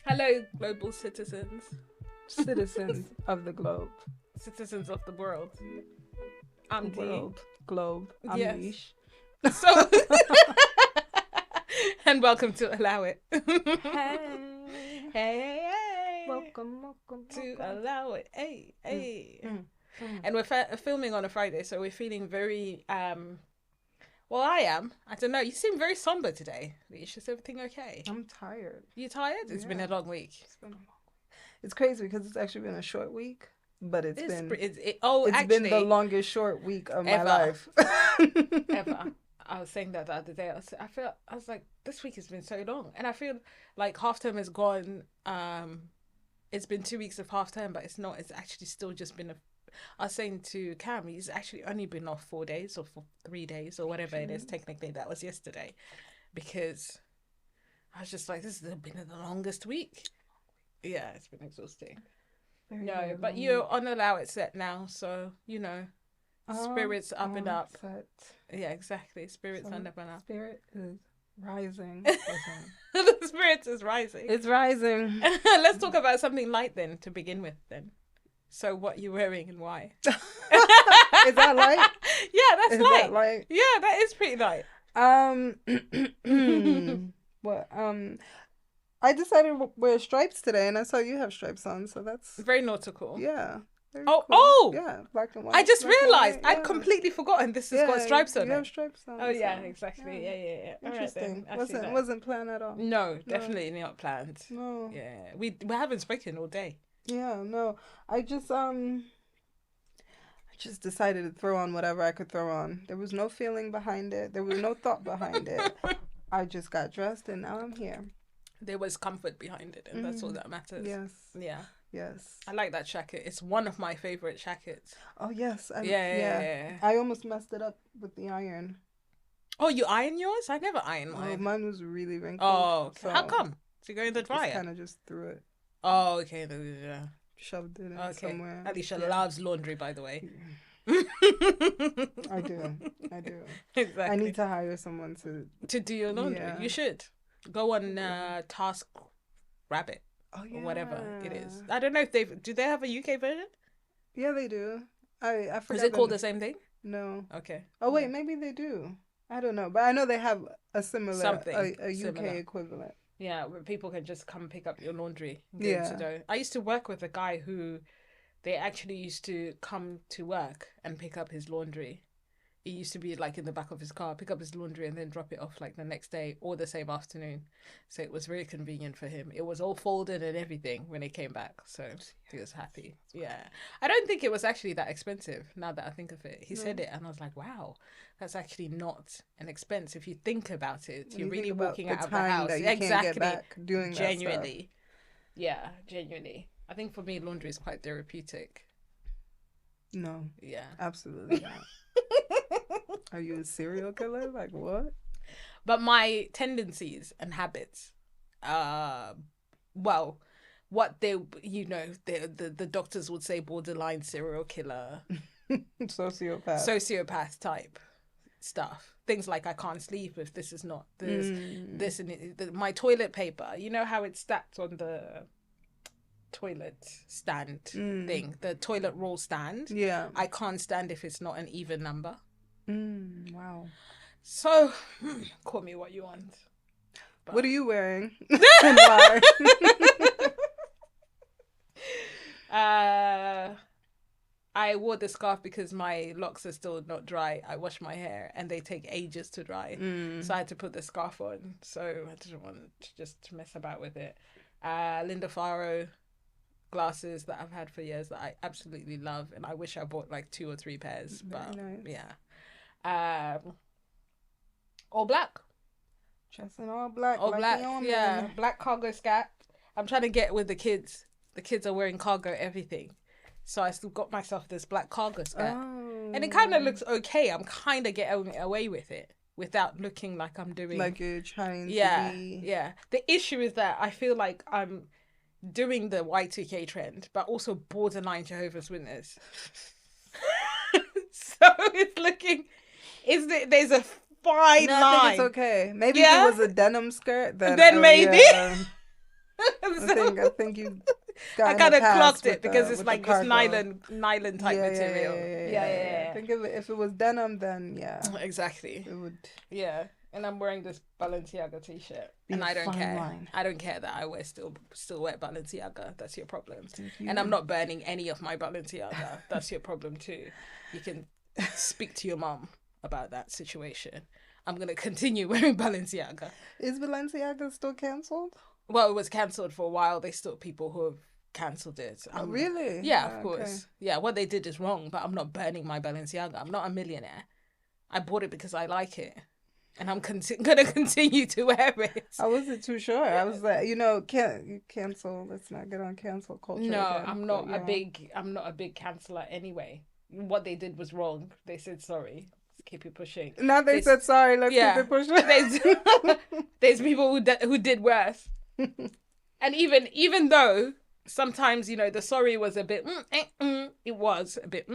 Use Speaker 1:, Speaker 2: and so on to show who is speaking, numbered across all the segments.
Speaker 1: Hello, global citizens.
Speaker 2: Citizens of the globe.
Speaker 1: Citizens of the world. I'm Dee.
Speaker 2: World. Globe. I'm
Speaker 1: Yes.
Speaker 2: Leash.
Speaker 1: So, and welcome to Allow It.
Speaker 2: Hey.
Speaker 1: Hey.
Speaker 2: Welcome
Speaker 1: To Allow It. Hey, hey.
Speaker 2: Mm.
Speaker 1: And we're filming on a Friday, so we're feeling very, well, I am. I don't know. You seem very somber today. Leash, is everything okay?
Speaker 2: I'm tired.
Speaker 1: You tired? It's been a
Speaker 2: Yeah.
Speaker 1: long week.
Speaker 2: It's been a long week. It's crazy because it's actually been a short week, but it's been the longest short week of
Speaker 1: ever.
Speaker 2: my life.
Speaker 1: Ever. I was saying that the other day. I was like, this week has been so long, and I feel like half term is gone. It's been 2 weeks of half term, but it's not. It's actually still just been I was saying to Cam, he's actually only been off 4 days or 3 days or whatever it is. Technically, that was yesterday, because I was just like, this has been the longest week. Yeah, it's been exhausting. No, but you're on Allow It set now, so you know, spirits up and up.
Speaker 2: Set.
Speaker 1: Yeah, exactly. Spirits up and up.
Speaker 2: Spirit is rising.
Speaker 1: The spirits is rising.
Speaker 2: It's rising.
Speaker 1: Let's talk about something light then to begin with. Then, so what you're wearing and why?
Speaker 2: Is that light?
Speaker 1: Yeah, that's
Speaker 2: Is
Speaker 1: light.
Speaker 2: that light?
Speaker 1: Yeah, that is pretty light.
Speaker 2: What? I decided to wear stripes today, and I saw you have stripes on, so that's
Speaker 1: Very nautical.
Speaker 2: yeah. Very
Speaker 1: Oh,
Speaker 2: cool.
Speaker 1: oh!
Speaker 2: Yeah, black and white.
Speaker 1: I just
Speaker 2: black and
Speaker 1: realised
Speaker 2: white,
Speaker 1: I'd completely forgotten this has got stripes on
Speaker 2: you
Speaker 1: it.
Speaker 2: have stripes on.
Speaker 1: Oh yeah,
Speaker 2: so,
Speaker 1: exactly. Yeah. All right,
Speaker 2: Interesting.
Speaker 1: then. I see that.
Speaker 2: Wasn't planned at all.
Speaker 1: No, definitely not planned.
Speaker 2: No.
Speaker 1: Yeah, we haven't spoken all day.
Speaker 2: Yeah, no. I just decided to throw on whatever I could throw on. There was no feeling behind it. There was no thought behind it. I just got dressed and now I'm here.
Speaker 1: There was comfort behind it, and that's all that matters.
Speaker 2: Yes.
Speaker 1: Yeah.
Speaker 2: Yes.
Speaker 1: I like that jacket. It's one of my favorite jackets.
Speaker 2: Oh yes.
Speaker 1: Yeah.
Speaker 2: I almost messed it up with the iron.
Speaker 1: Oh, you iron yours? I never iron
Speaker 2: Oh,
Speaker 1: mine.
Speaker 2: mine was really wrinkled.
Speaker 1: Oh, okay.
Speaker 2: So
Speaker 1: How come? To go in the
Speaker 2: Just
Speaker 1: dryer?
Speaker 2: kind of just threw it,
Speaker 1: Oh, okay. Yeah.
Speaker 2: shoved it in
Speaker 1: Okay.
Speaker 2: somewhere.
Speaker 1: Alicia
Speaker 2: Yeah.
Speaker 1: loves laundry, by the way.
Speaker 2: I do.
Speaker 1: Exactly.
Speaker 2: I need to hire someone to
Speaker 1: do your laundry.
Speaker 2: Yeah.
Speaker 1: You should go on Task Rabbit
Speaker 2: oh yeah
Speaker 1: or whatever it is. I don't know if do they have a UK version?
Speaker 2: Yeah, they do. I forgot.
Speaker 1: Is it called the same thing?
Speaker 2: No.
Speaker 1: Okay.
Speaker 2: Oh wait, maybe they do. I don't know, but I know they have a similar
Speaker 1: Something
Speaker 2: a UK
Speaker 1: similar.
Speaker 2: equivalent.
Speaker 1: Yeah, where people can just come pick up your laundry. I used to work with a guy who they actually used to come to work and pick up his laundry. He used to be like in the back of his car, pick up his laundry and then drop it off like the next day or the same afternoon. So it was very convenient for him. It was all folded and everything when he came back. So he was happy. Yeah. I don't think it was actually that expensive now that I think of it. He said it and I was like, wow, that's actually not an expense. If you think about it, you're really walking out of the house.
Speaker 2: That you
Speaker 1: Exactly.
Speaker 2: Can't get back doing
Speaker 1: Genuinely. Yeah, genuinely. I think for me, laundry is quite therapeutic.
Speaker 2: That stuff. No,
Speaker 1: Yeah.
Speaker 2: absolutely not. Are you a serial killer? Like what?
Speaker 1: But my tendencies and habits, well, what they, the doctors would say borderline serial killer, sociopath type stuff. Things like I can't sleep if this is not this and my toilet paper. You know how it's stacked on the toilet stand thing, the toilet roll stand.
Speaker 2: Yeah.
Speaker 1: I can't stand if it's not an even number.
Speaker 2: Wow.
Speaker 1: So, call me what you want. But...
Speaker 2: What are you wearing? And why?
Speaker 1: I wore the scarf because my locks are still not dry. I wash my hair and they take ages to dry. So I had to put the scarf on. So I didn't want to just mess about with it. Linda Faro glasses that I've had for years that I absolutely love. And I wish I bought like 2 or 3 pairs. But yeah. All black.
Speaker 2: Dressed in all black.
Speaker 1: All
Speaker 2: like
Speaker 1: black.
Speaker 2: the omen.
Speaker 1: Yeah. Black cargo scat. I'm trying to get with the kids. The kids are wearing cargo everything. So I still got myself this black cargo skirt.
Speaker 2: Oh.
Speaker 1: And it kind of looks okay. I'm kind of getting away with it without looking like I'm doing...
Speaker 2: Like you're trying to be...
Speaker 1: Yeah. The issue is that I feel like I'm doing the Y2K trend, but also borderline Jehovah's Witness. So it's looking... There's a fine line.
Speaker 2: I think it's okay. Maybe if it was a denim skirt, then
Speaker 1: maybe.
Speaker 2: Yeah. I think you.
Speaker 1: I kind of clocked it because it's like this nylon type material.
Speaker 2: Yeah. I think if it was denim, then yeah,
Speaker 1: exactly.
Speaker 2: it would.
Speaker 1: Yeah, and I'm wearing this Balenciaga t-shirt, and I don't care. Line. I don't care that I still wear Balenciaga. That's your problem. And I'm not burning any of my Balenciaga. That's your problem too. You can speak to your mom about that situation. I'm gonna continue wearing Balenciaga.
Speaker 2: Is Balenciaga still cancelled?
Speaker 1: Well, it was cancelled for a while. There's still people who have cancelled it.
Speaker 2: Really?
Speaker 1: Yeah, of course. Okay. Yeah, what they did is wrong, but I'm not burning my Balenciaga. I'm not a millionaire. I bought it because I like it. And I'm going to continue to wear it.
Speaker 2: I wasn't too sure. I was like, cancel. Let's not get on cancel culture.
Speaker 1: No,
Speaker 2: again,
Speaker 1: I'm not a big canceller anyway. What they did was wrong. They said sorry. Let's keep it pushing.
Speaker 2: Now they said sorry. Let's keep it pushing.
Speaker 1: There's people who did worse. And even though sometimes, the sorry was a bit, it was a bit,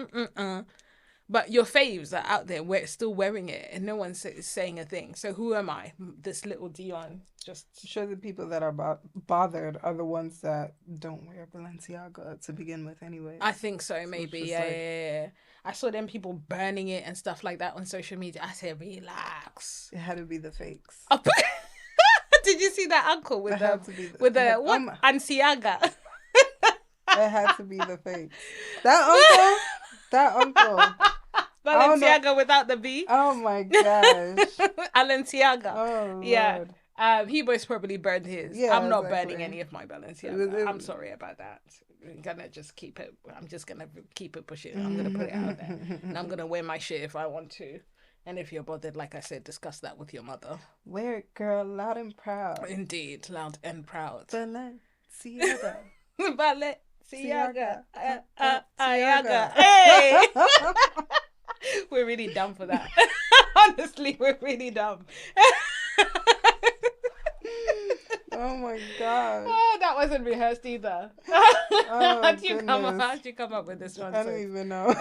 Speaker 1: but your faves are out there still wearing it and no one's saying a thing. So who am I? This little Dion. Just
Speaker 2: sure the people that are bothered are the ones that don't wear Balenciaga to begin with anyway.
Speaker 1: I think so, maybe. So yeah. I saw them people burning it and stuff like that on social media. I said, relax.
Speaker 2: It had to be the fakes.
Speaker 1: Did you see that uncle with the Anciaga?
Speaker 2: It had to be the fakes. That uncle.
Speaker 1: Balenciaga without the B.
Speaker 2: Oh my gosh.
Speaker 1: Balenciaga.
Speaker 2: Oh
Speaker 1: yeah. Lord. He most probably burned his. Yeah, I'm not burning any of my Balenciaga. I'm sorry about that. I'm gonna just keep it. I'm just gonna keep it pushing. I'm gonna put it out there. And I'm gonna wear my shit if I want to. And if you're bothered, like I said, discuss that with your mother.
Speaker 2: Wear it, girl, loud and proud.
Speaker 1: Indeed, loud and proud.
Speaker 2: Balenciaga.
Speaker 1: Balenciaga. Ayaga. Hey! We're really dumb for that. Honestly, we're really dumb.
Speaker 2: Oh my god.
Speaker 1: Oh, that wasn't rehearsed either. How'd you come up with this one?
Speaker 2: I don't even know.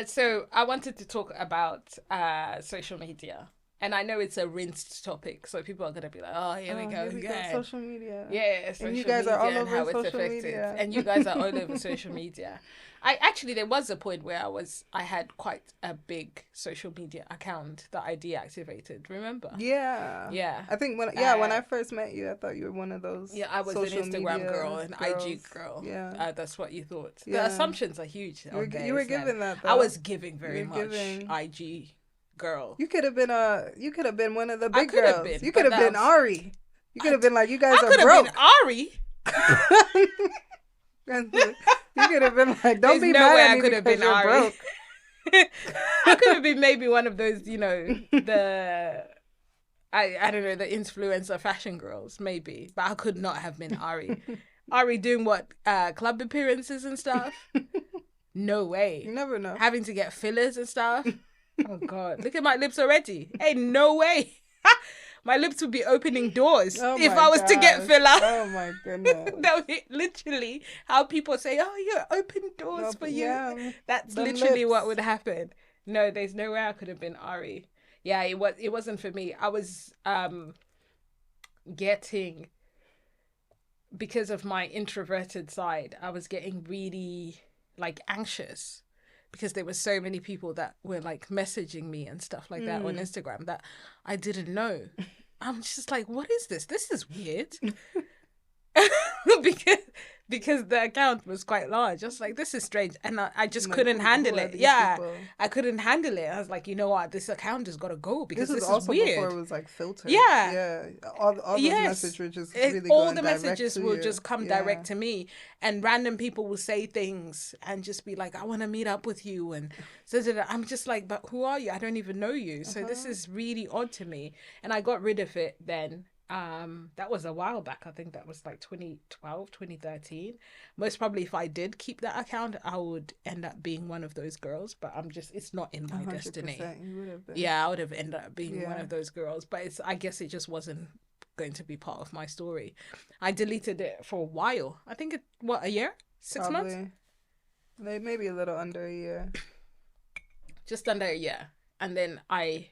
Speaker 1: So I wanted to talk about social media. And I know it's a rinsed topic, so people are going to be like, oh, here we go.
Speaker 2: Social media.
Speaker 1: Yeah, social
Speaker 2: and you guys
Speaker 1: media
Speaker 2: are all
Speaker 1: and
Speaker 2: over
Speaker 1: how it's
Speaker 2: social
Speaker 1: affected.
Speaker 2: media.
Speaker 1: And you guys are all over social media. There was a point where I had quite a big social media account that I deactivated, remember?
Speaker 2: Yeah.
Speaker 1: Yeah.
Speaker 2: I think when I first met you, I thought you were one of those.
Speaker 1: Yeah, I was an Instagram girl, an IG girl. Yeah. That's what you thought. Yeah. The assumptions are huge.
Speaker 2: You were given that, though.
Speaker 1: I was giving very much IG girl.
Speaker 2: You could have been one of the big girls. You could have been Ari. You could have been like, you guys are broke.
Speaker 1: I could have
Speaker 2: You
Speaker 1: been Ari.
Speaker 2: could have been like, don't be mad at me because you're broke.
Speaker 1: I could have been maybe one of those, I don't know, the influencer fashion girls, maybe. But I could not have been Ari. Ari doing what? Club appearances and stuff? No way.
Speaker 2: You never know.
Speaker 1: Having to get fillers and stuff? Oh, God. Look at my lips already. Hey, no way. My lips would be opening doors if I was to get filler.
Speaker 2: Oh, my goodness.
Speaker 1: That would be literally how people say, oh, you're open doors for you. Yeah, that's literally what would happen. No, there's no way I could have been Ari. Yeah, it wasn't for me. I was getting, because of my introverted side, I was getting really, anxious. Because there were so many people that were messaging me and stuff like that on Instagram that I didn't know. I'm just like, what is this? This is weird. because the account was quite large. I was like, this is strange. And I just couldn't handle it. Yeah. People? I couldn't handle it. I was like, you know what? This account has got to go because this is also weird.
Speaker 2: Before it was filtered.
Speaker 1: Yeah.
Speaker 2: Yeah. All those messages were just really all the messages will
Speaker 1: just come direct to me. And random people will say things and just be like, I want to meet up with you. And so I'm just like, but who are you? I don't even know you. So this is really odd to me. And I got rid of it then. That was a while back. I think that was 2012, 2013. Most probably if I did keep that account, I would end up being one of those girls, but it's not in my destiny.
Speaker 2: You would have been.
Speaker 1: Yeah, I would have ended up being one of those girls, but I guess it just wasn't going to be part of my story. I deleted it for a while. I think a year? 6 months?
Speaker 2: Maybe a little under a year.
Speaker 1: Just under a year. And then I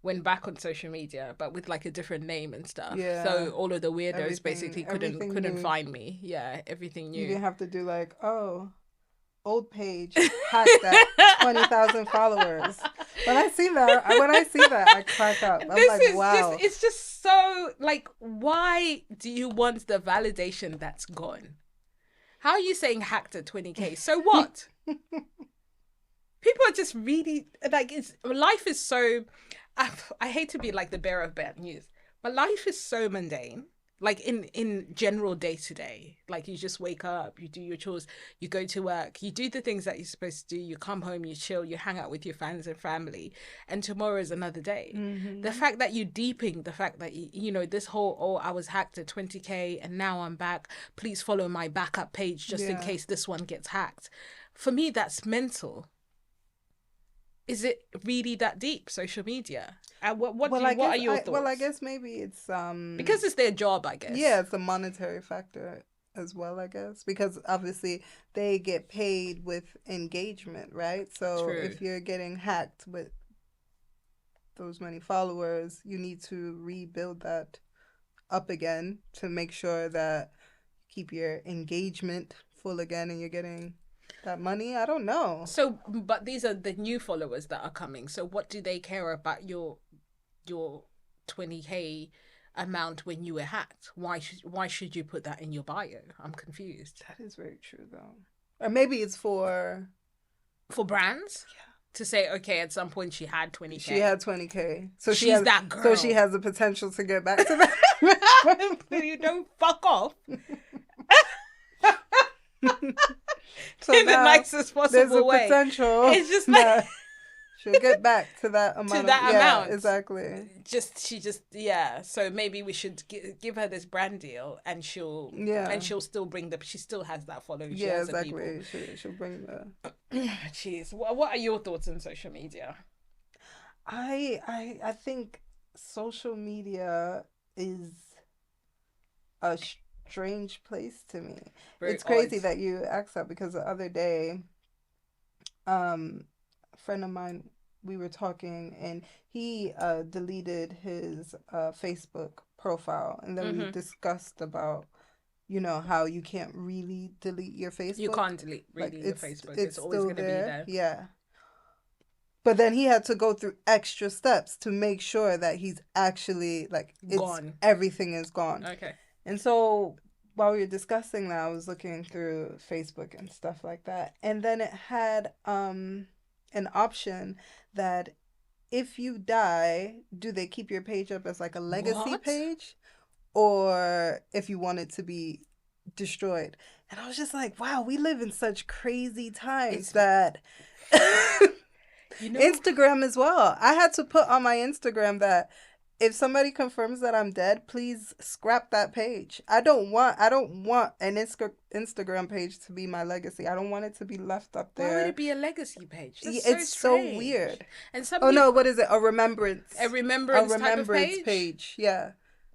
Speaker 1: went back on social media, but with like a different name and stuff.
Speaker 2: Yeah.
Speaker 1: So all of the weirdos
Speaker 2: Everything-
Speaker 1: basically
Speaker 2: everything
Speaker 1: couldn't
Speaker 2: new.
Speaker 1: find me. Yeah, everything
Speaker 2: You
Speaker 1: new.
Speaker 2: didn't have to do like, oh, old page hacked at 20,000 followers. When I see that, I crack up. I'm
Speaker 1: This
Speaker 2: like,
Speaker 1: is
Speaker 2: wow.
Speaker 1: just, it's just so, like, why do you want the validation that's gone? How are you saying hacked at 20K? So what? People are just really, like, life is so, I hate to be like the bearer of bad news, but life is so mundane. Like in general day to day, like you just wake up, you do your chores, you go to work, you do the things that you're supposed to do, you come home, you chill, you hang out with your friends and family, and tomorrow is another day.
Speaker 2: Mm-hmm.
Speaker 1: The fact that you're deeping the fact that you know this whole, oh, I was hacked at 20K and now I'm back, please follow my backup page just in case this one gets hacked. For me, that's mental. Is it really that deep, social media? What are your thoughts?
Speaker 2: Well, I guess maybe it's
Speaker 1: because it's their job, I guess.
Speaker 2: Yeah, it's a monetary factor as well, I guess, because obviously they get paid with engagement, right? So
Speaker 1: True.
Speaker 2: if you're getting hacked with those many followers, you need to rebuild that up again to make sure that you keep your engagement full again and you're getting that money. I don't know.
Speaker 1: So, but these are the new followers that are coming. So what do they care about your 20K amount when you were hacked? Why should you put that in your bio? I'm confused.
Speaker 2: That is very true, though. Or maybe it's for
Speaker 1: brands. Yeah. To say, okay, at some point she had 20K.
Speaker 2: She had 20K. So
Speaker 1: she's that girl.
Speaker 2: So she has the potential to get back to that.
Speaker 1: You don't fuck off.
Speaker 2: So
Speaker 1: in the nicest possible way.
Speaker 2: There's a potential.
Speaker 1: It's just like
Speaker 2: she'll get back to that amount.
Speaker 1: To that amount.
Speaker 2: Exactly.
Speaker 1: Yeah. So maybe we should give her this brand deal, and she'll still bring she still has that following. She has
Speaker 2: exactly. She'll bring the.
Speaker 1: Jeez, what are your thoughts on social media?
Speaker 2: I think social media is a strange place to me. It's crazy that you asked that, because the other day, a friend of mine, we were talking, and he deleted his Facebook profile, and then we discussed about, you know, how you can't really delete your Facebook.
Speaker 1: You can't delete really your Facebook. It's always going to be there.
Speaker 2: Yeah. But then he had to go through extra steps to make sure that he's actually
Speaker 1: gone.
Speaker 2: Everything is gone.
Speaker 1: Okay.
Speaker 2: And so while we were discussing that, I was looking through Facebook and stuff like that. And then it had an option that if you die, do they keep your page up as like a legacy page? Or if you want it to be destroyed. And I was just like, wow, we live in such crazy times that... You know, Instagram as well. I had to put on my Instagram that if somebody confirms that I'm dead, please scrap that page. I don't want an Instagram page to be my legacy. I don't want it to be left up there.
Speaker 1: Why would it be a legacy page?
Speaker 2: It's so weird.
Speaker 1: And
Speaker 2: what is it? A remembrance.
Speaker 1: A remembrance type of
Speaker 2: page. Yeah.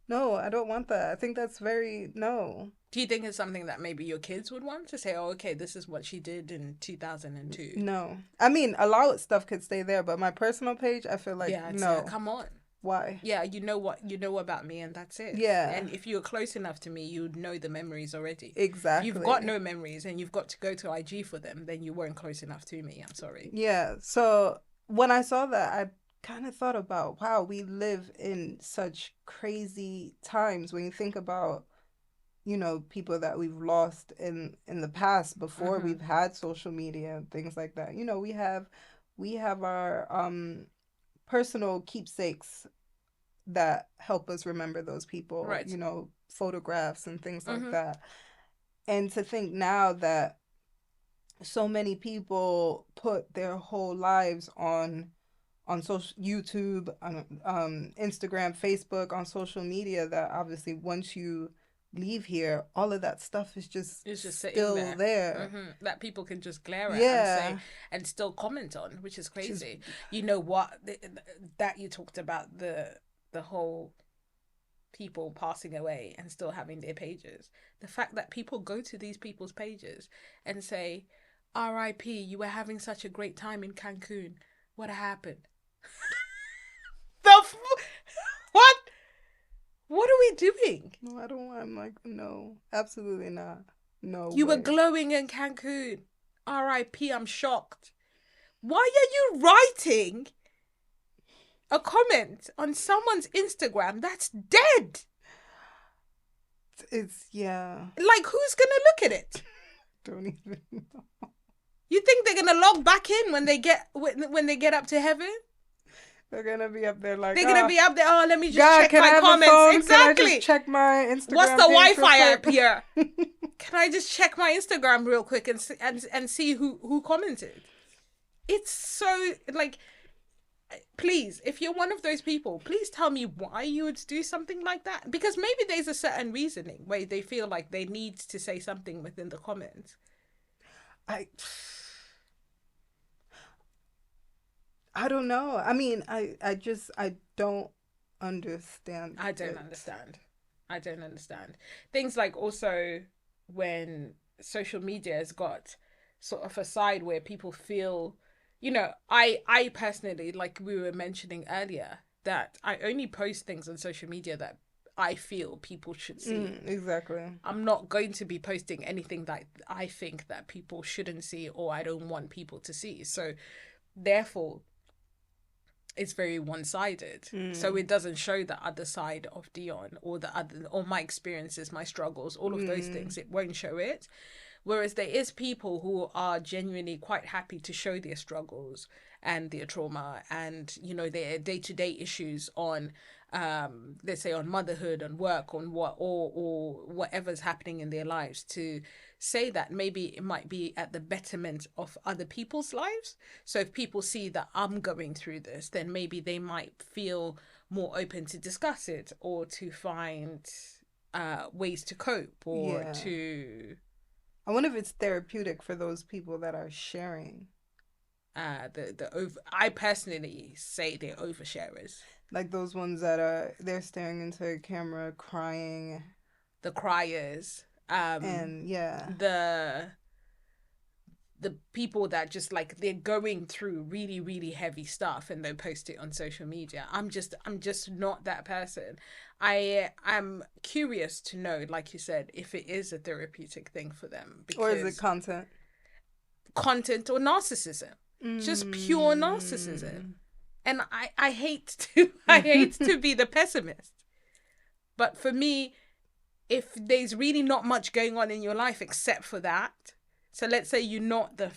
Speaker 2: No, I don't want that. I think that's no.
Speaker 1: Do you think it's something that maybe your kids would want to say, oh, okay, this is what she did in 2002?
Speaker 2: No. I mean, a lot of stuff could stay there, but my personal page, I feel like, no.
Speaker 1: Come on.
Speaker 2: Why?
Speaker 1: Yeah, you know about me, and that's it.
Speaker 2: Yeah.
Speaker 1: And if you're close enough to me, you'd know the memories already.
Speaker 2: Exactly.
Speaker 1: If you've got no memories and you've got to go to IG for them, then you weren't close enough to me. I'm sorry.
Speaker 2: Yeah. So when I saw that, I kind of thought about, wow, we live in such crazy times when you think about, you know, people that we've lost in the past before we've had social media and things like that. You know, we have our personal keepsakes that help us remember those people,
Speaker 1: right?
Speaker 2: You know, photographs and things like that. And to think now that so many people put their whole lives on social, YouTube, on Instagram, Facebook, on social media, that obviously once you leave here, all of that stuff is just still there.
Speaker 1: That people can just glare at and say and still comment on, which is crazy. You know what, that you talked about the whole people passing away and still having their pages. The fact that people go to these people's pages and say, R.I.P., you were having such a great time in Cancun. What happened? The they doing?
Speaker 2: No, I don't want. I'm like, no, absolutely not. No.
Speaker 1: You were
Speaker 2: way.
Speaker 1: glowing in Cancun. R.I.P. I'm shocked. Why are you writing a comment on someone's Instagram that's dead?
Speaker 2: It's yeah.
Speaker 1: Like, who's gonna look at it?
Speaker 2: Don't even know.
Speaker 1: You think they're gonna log back in when they get up to heaven?
Speaker 2: They're gonna be up there like
Speaker 1: They're gonna be up there. Oh, let me just
Speaker 2: God,
Speaker 1: check
Speaker 2: can I
Speaker 1: my
Speaker 2: have
Speaker 1: comments.
Speaker 2: a phone?
Speaker 1: Exactly.
Speaker 2: Can I just check my Instagram?
Speaker 1: What's the
Speaker 2: page
Speaker 1: Wi-Fi
Speaker 2: real
Speaker 1: app
Speaker 2: quick?
Speaker 1: here? Can I just check my Instagram real quick and see who commented? It's so like, please, if you're one of those people, please tell me why you would do something like that. Because maybe there's a certain reasoning where they feel like they need to say something within the comments.
Speaker 2: I don't know. I mean, I don't understand.
Speaker 1: I don't understand. Things like also when social media has got sort of a side where people feel, I personally, like we were mentioning earlier, that I only post things on social media that I feel people should see.
Speaker 2: Exactly.
Speaker 1: I'm not going to be posting anything that I think that people shouldn't see or I don't want people to see. So therefore, it's very one-sided. So it doesn't show the other side of Dion or my experiences, my struggles, all of those things. It won't show it. Whereas there is people who are genuinely quite happy to show their struggles and their trauma and, their day-to-day issues on, let's say on motherhood, on work, on what, or whatever's happening in their lives, to say that maybe it might be at the betterment of other people's lives. So if people see that I'm going through this, then maybe they might feel more open to discuss it or to find ways to cope or to...
Speaker 2: I wonder if it's therapeutic for those people that are sharing.
Speaker 1: I personally say they're oversharers.
Speaker 2: Like those ones that they're staring into a camera crying.
Speaker 1: The criers.
Speaker 2: And
Speaker 1: the people that just like they're going through really, really heavy stuff and they post it on social media. I'm just not that person. I'm curious to know, like you said, if it is a therapeutic thing for them.
Speaker 2: Or is it content
Speaker 1: or narcissism? Just pure narcissism. And I hate to be the pessimist, but for me, if there's really not much going on in your life except for that, so let's say you're not the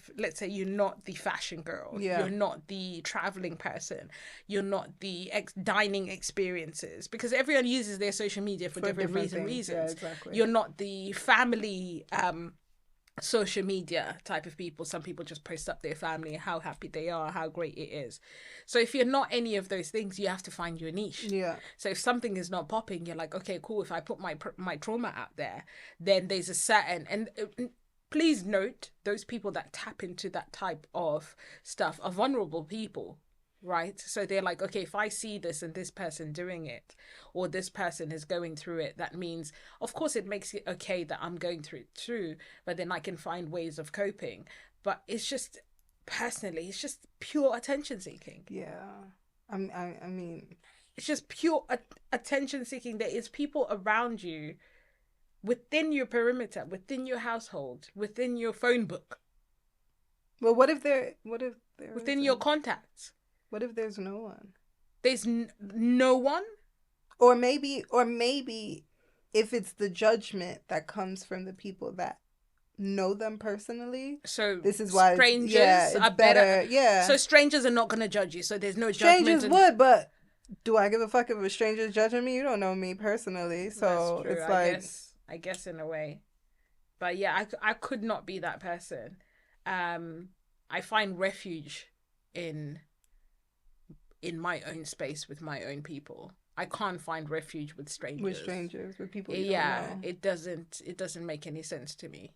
Speaker 1: fashion girl, you're not the traveling person, you're not the dining experiences, because everyone uses their social media for different reasons.
Speaker 2: Yeah, exactly.
Speaker 1: You're not the family social media type of people. Some people just post up their family, how happy they are, how great it is. So if you're not any of those things, you have to find your niche.
Speaker 2: Yeah.
Speaker 1: So if something is not popping, you're like, okay, cool. If I put my trauma out there, then there's a certain, and please note, those people that tap into that type of stuff are vulnerable people. Right? So they're like, okay, if I see this and this person doing it, or this person is going through it, that means, of course, it makes it okay that I'm going through it too, but then I can find ways of coping. But it's just, personally, it's just pure attention seeking.
Speaker 2: Yeah. I mean...
Speaker 1: It's just pure attention seeking. There is people around you, within your perimeter, within your household, within your phone book.
Speaker 2: Well, what if they're
Speaker 1: within your contacts?
Speaker 2: What if there's no one?
Speaker 1: There's no one?
Speaker 2: Or maybe if it's the judgment that comes from the people that know them personally.
Speaker 1: So
Speaker 2: this is why
Speaker 1: strangers are better.
Speaker 2: Yeah.
Speaker 1: So strangers are not going to judge you. So there's no judgment.
Speaker 2: Strangers would, but do I give a fuck if a stranger's judging me? You don't know me personally. So
Speaker 1: that's true,
Speaker 2: it's like...
Speaker 1: I guess in a way. But yeah, I could not be that person. I find refuge in my own space with my own people. I can't find refuge with strangers.
Speaker 2: With people you don't know.
Speaker 1: It doesn't make any sense to me.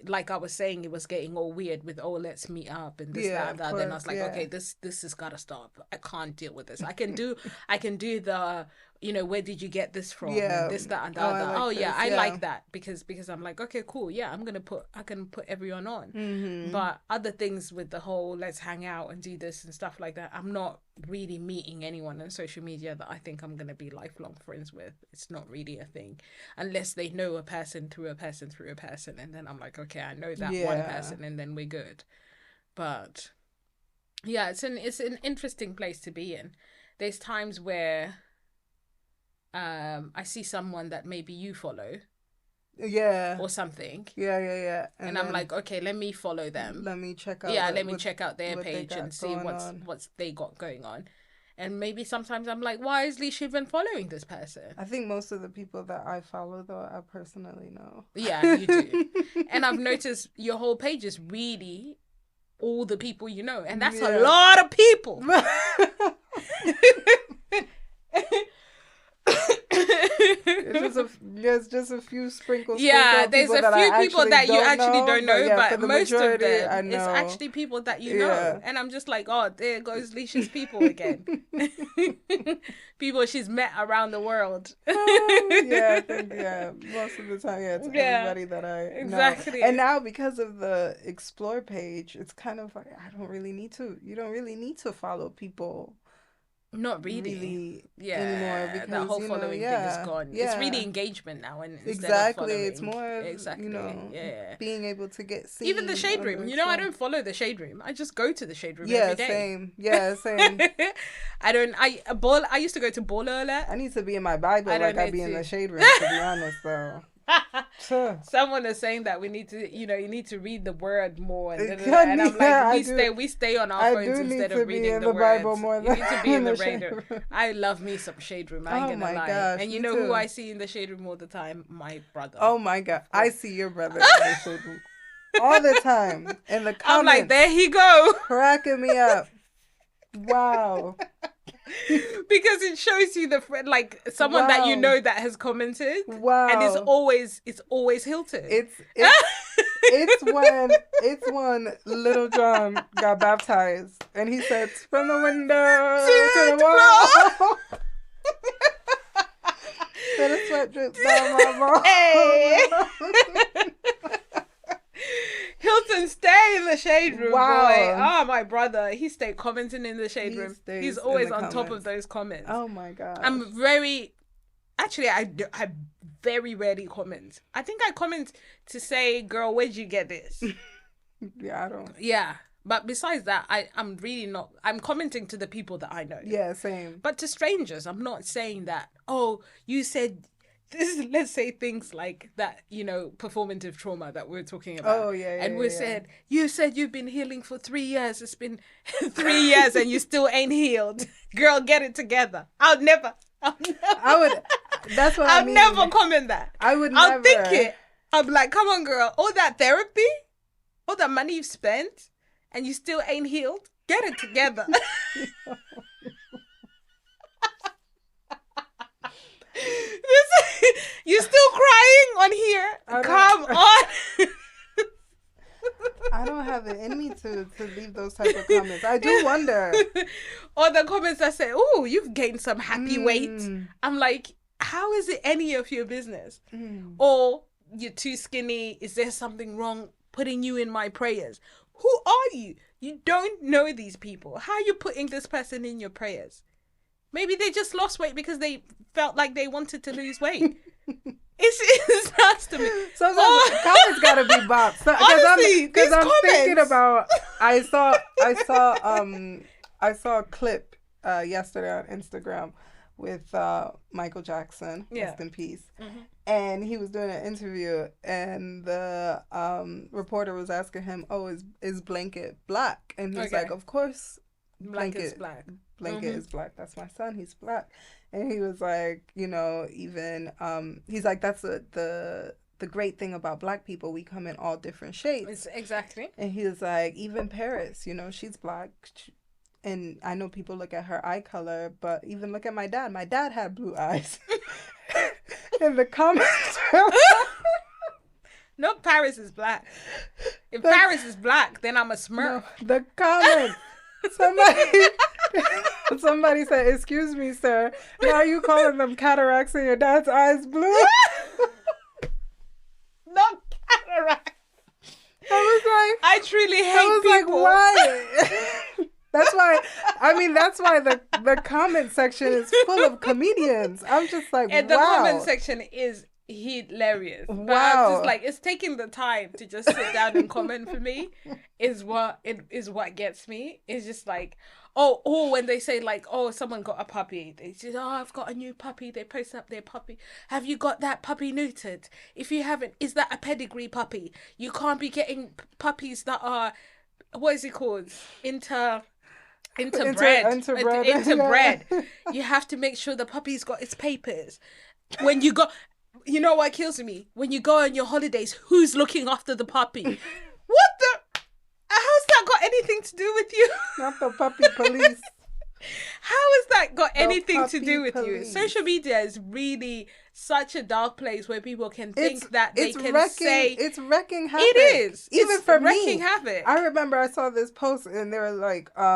Speaker 1: Like I was saying, it was getting all weird with, let's meet up and this, that, then I was like, okay, this has got to stop. I can't deal with this. I can do the you know, where did you get this from?
Speaker 2: Yeah.
Speaker 1: And this, that, and the
Speaker 2: Oh, I
Speaker 1: other.
Speaker 2: like
Speaker 1: Oh yeah,
Speaker 2: this,
Speaker 1: I
Speaker 2: yeah.
Speaker 1: like that because I'm like, okay, cool. Yeah, I can put everyone on.
Speaker 2: Mm-hmm.
Speaker 1: But other things with the whole let's hang out and do this and stuff like that, I'm not really meeting anyone on social media that I think I'm gonna be lifelong friends with. It's not really a thing unless they know a person through a person through a person, and then I'm like, okay, I know that one
Speaker 2: Yeah.
Speaker 1: person, and then we're good. But yeah, it's an interesting place to be in. There's times where I see someone that maybe you follow
Speaker 2: Yeah.
Speaker 1: or something,
Speaker 2: Yeah.
Speaker 1: and I'm like, okay, let me follow them.
Speaker 2: let me check out.
Speaker 1: Yeah, let me check out their
Speaker 2: what they
Speaker 1: page
Speaker 2: got
Speaker 1: and see
Speaker 2: going
Speaker 1: what's
Speaker 2: on.
Speaker 1: they got going on. And maybe sometimes I'm like, why is Leisha even following this person?
Speaker 2: I think most of the people that I follow, though, I personally know.
Speaker 1: Yeah, you do. And I've noticed your whole page is really all the people you know, and that's a lot of people.
Speaker 2: There's just a few sprinkles.
Speaker 1: Yeah, there's a few people that you actually don't know, but
Speaker 2: the
Speaker 1: most of
Speaker 2: majority,
Speaker 1: them, it's actually people that you know. And I'm just like, oh, there goes Leisha's people again. People she's met around the world.
Speaker 2: I think, most of the time, it's everybody that I know. And now, because of the Explore page, it's kind of like, you don't really need to follow people.
Speaker 1: Not really.
Speaker 2: Anymore, because
Speaker 1: that whole following thing is gone. It's really engagement now, and
Speaker 2: exactly, it's more being able to get seen.
Speaker 1: Even the Shade Room, I don't follow the Shade Room. I just go to the Shade Room every day.
Speaker 2: Same.
Speaker 1: I used to go to Baller Alert.
Speaker 2: I need to be in my Bible I be in the Shade Room, to be honest, though.
Speaker 1: Someone is saying that we need to, you need to read the word more, and I'm like, we stay on our phones instead of reading the
Speaker 2: Bible
Speaker 1: words.
Speaker 2: more
Speaker 1: You
Speaker 2: than
Speaker 1: need to be in the
Speaker 2: Shade
Speaker 1: Shade
Speaker 2: Room.
Speaker 1: I love me some Shade Room. I ain't gonna lie.
Speaker 2: Gosh,
Speaker 1: and you know who I see in the Shade Room all the time? My brother.
Speaker 2: Oh my God, I see your brother in the Shade Room all the time in the comments.
Speaker 1: I'm like, there he go,
Speaker 2: cracking me up. Wow.
Speaker 1: Because it shows you someone that you know that has commented.
Speaker 2: Wow.
Speaker 1: And it's always Hilton.
Speaker 2: It's when Little John got baptized and he said, from the window to the wall. Then a sweat drips down my ball.
Speaker 1: Hey. Hilton, stay in the Shade Room, boy. Oh, my brother. He stayed commenting in the Shade Room. He's always on top of those comments.
Speaker 2: Oh, my God.
Speaker 1: I very rarely comment. I think I comment to say, girl, where'd you get this?
Speaker 2: Yeah, I don't.
Speaker 1: Yeah. But besides that, I'm really not. I'm commenting to the people that I know.
Speaker 2: Yeah, same.
Speaker 1: But to strangers, I'm not saying that, oh, you said... let's say things like that, performative trauma that we're talking about.
Speaker 2: Oh, yeah.
Speaker 1: And we said, you said you've been healing for 3 years. It's been 3 years and you still ain't healed. Girl, get it together. I'll never.
Speaker 2: That's what I mean.
Speaker 1: I'll never comment that. I'll think it. I'll be like, come on, girl. All that therapy, all that money you've spent, and you still ain't healed. Get it together. You're still crying on here. Come on.
Speaker 2: I don't have it in me to leave those type of comments. I do wonder.
Speaker 1: Or the comments that say, oh, you've gained some happy weight. I'm like, how is it any of your business? Or you're too skinny. Is there something wrong? Putting you in my prayers. Who are you? You don't know these people. How are you putting this person in your prayers? Maybe they just lost weight because they felt like they wanted to lose weight. It sounds to me.
Speaker 2: Sometimes comments gotta be bots.
Speaker 1: Honestly,
Speaker 2: because I'm thinking about. I saw a clip yesterday on Instagram with Michael Jackson. Rest in peace.
Speaker 1: Mm-hmm.
Speaker 2: And he was doing an interview, and the reporter was asking him, "Oh, is Blanket black?" And he's like, "Of course,
Speaker 1: Blanket's black.
Speaker 2: Blanket is black. That's my son. He's black." And he was like, even he's like, that's the great thing about black people. We come in all different shades.
Speaker 1: Exactly.
Speaker 2: And he was like, even Paris, she's black. And I know people look at her eye color, but even look at my dad. My dad had blue eyes. In the comments.
Speaker 1: No, Paris is black. If Paris is black, then I'm a Smurf.
Speaker 2: No, the comments. Somebody Somebody said, "Excuse me, sir. Now you calling them cataracts and your dad's eyes blue?"
Speaker 1: Not cataract.
Speaker 2: I
Speaker 1: I truly hate
Speaker 2: was
Speaker 1: people.
Speaker 2: like, why? That's why. I mean, that's why the comment section is full of comedians. I'm just like,
Speaker 1: And
Speaker 2: wow.
Speaker 1: the comment section is hilarious. But I'm
Speaker 2: Wow.
Speaker 1: just like, it's taking the time to just sit down and comment for me is what gets me. It's just like, oh, when they say like, oh, someone got a puppy, they say, oh, I've got a new puppy. They post up their puppy. Have you got that puppy neutered? If you haven't, is that a pedigree puppy? You can't be getting puppies that are, what is it called? Interbred.
Speaker 2: Yeah.
Speaker 1: You have to make sure the puppy's got its papers. When you go, you know what kills me? When you go on your holidays, who's looking after the puppy? What the? How's that got anything to do with you?
Speaker 2: Not the puppy police.
Speaker 1: How has that got anything to
Speaker 2: puppy
Speaker 1: do with you?
Speaker 2: police.
Speaker 1: Social media is really such a dark place where people can think
Speaker 2: It's-
Speaker 1: that they
Speaker 2: it's
Speaker 1: can
Speaker 2: wrecking,
Speaker 1: say
Speaker 2: it's wrecking havoc.
Speaker 1: it is.
Speaker 2: Even
Speaker 1: It's
Speaker 2: for
Speaker 1: wrecking
Speaker 2: me.
Speaker 1: havoc.
Speaker 2: I remember I saw this post and they were like, a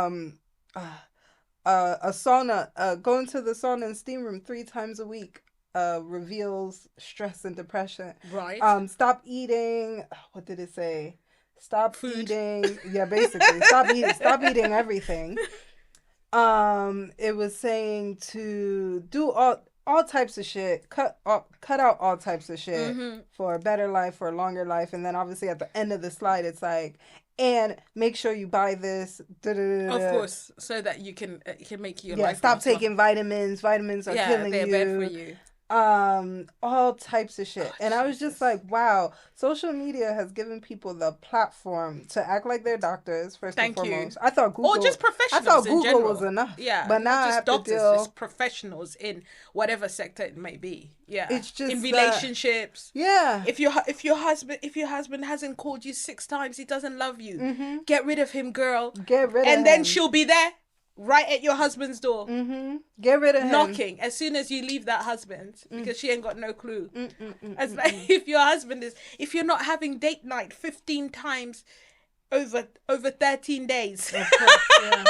Speaker 2: sauna, going to the sauna and steam room 3 times a week reveals stress and depression.
Speaker 1: Right.
Speaker 2: Stop eating. What did it say? Stop
Speaker 1: Food.
Speaker 2: eating. Yeah, basically, stop eating everything. It was saying to do all types of shit. Cut out all types of shit for a better life, for a longer life, and then obviously at the end of the slide, it's like, and make sure you buy this.
Speaker 1: Of course, so that you can it can make your life.
Speaker 2: Stop
Speaker 1: last long.
Speaker 2: taking vitamins. Vitamins are killing
Speaker 1: they're
Speaker 2: you.
Speaker 1: bad for you.
Speaker 2: All types of shit. And I was just like, wow, social media has given people the platform to act like they're doctors, first
Speaker 1: Thank
Speaker 2: and
Speaker 1: you.
Speaker 2: foremost. I thought Google,
Speaker 1: Or just professionals.
Speaker 2: I thought
Speaker 1: in
Speaker 2: Google
Speaker 1: general.
Speaker 2: was enough.
Speaker 1: Yeah,
Speaker 2: but now
Speaker 1: not
Speaker 2: I
Speaker 1: just
Speaker 2: have
Speaker 1: doctors,
Speaker 2: to deal.
Speaker 1: it's professionals in whatever sector it may be. Yeah,
Speaker 2: It's just
Speaker 1: in
Speaker 2: that-
Speaker 1: relationships.
Speaker 2: Yeah.
Speaker 1: If your husband hasn't called you 6 times, he doesn't love you. Get rid of him, girl.
Speaker 2: Get rid of him.
Speaker 1: And then she'll be there, right at your husband's door,
Speaker 2: Get rid of him.
Speaker 1: knocking as soon as you leave that husband because she ain't got no clue. It's like if you're not having date night 15 times over 13 days,
Speaker 2: Of course, yeah.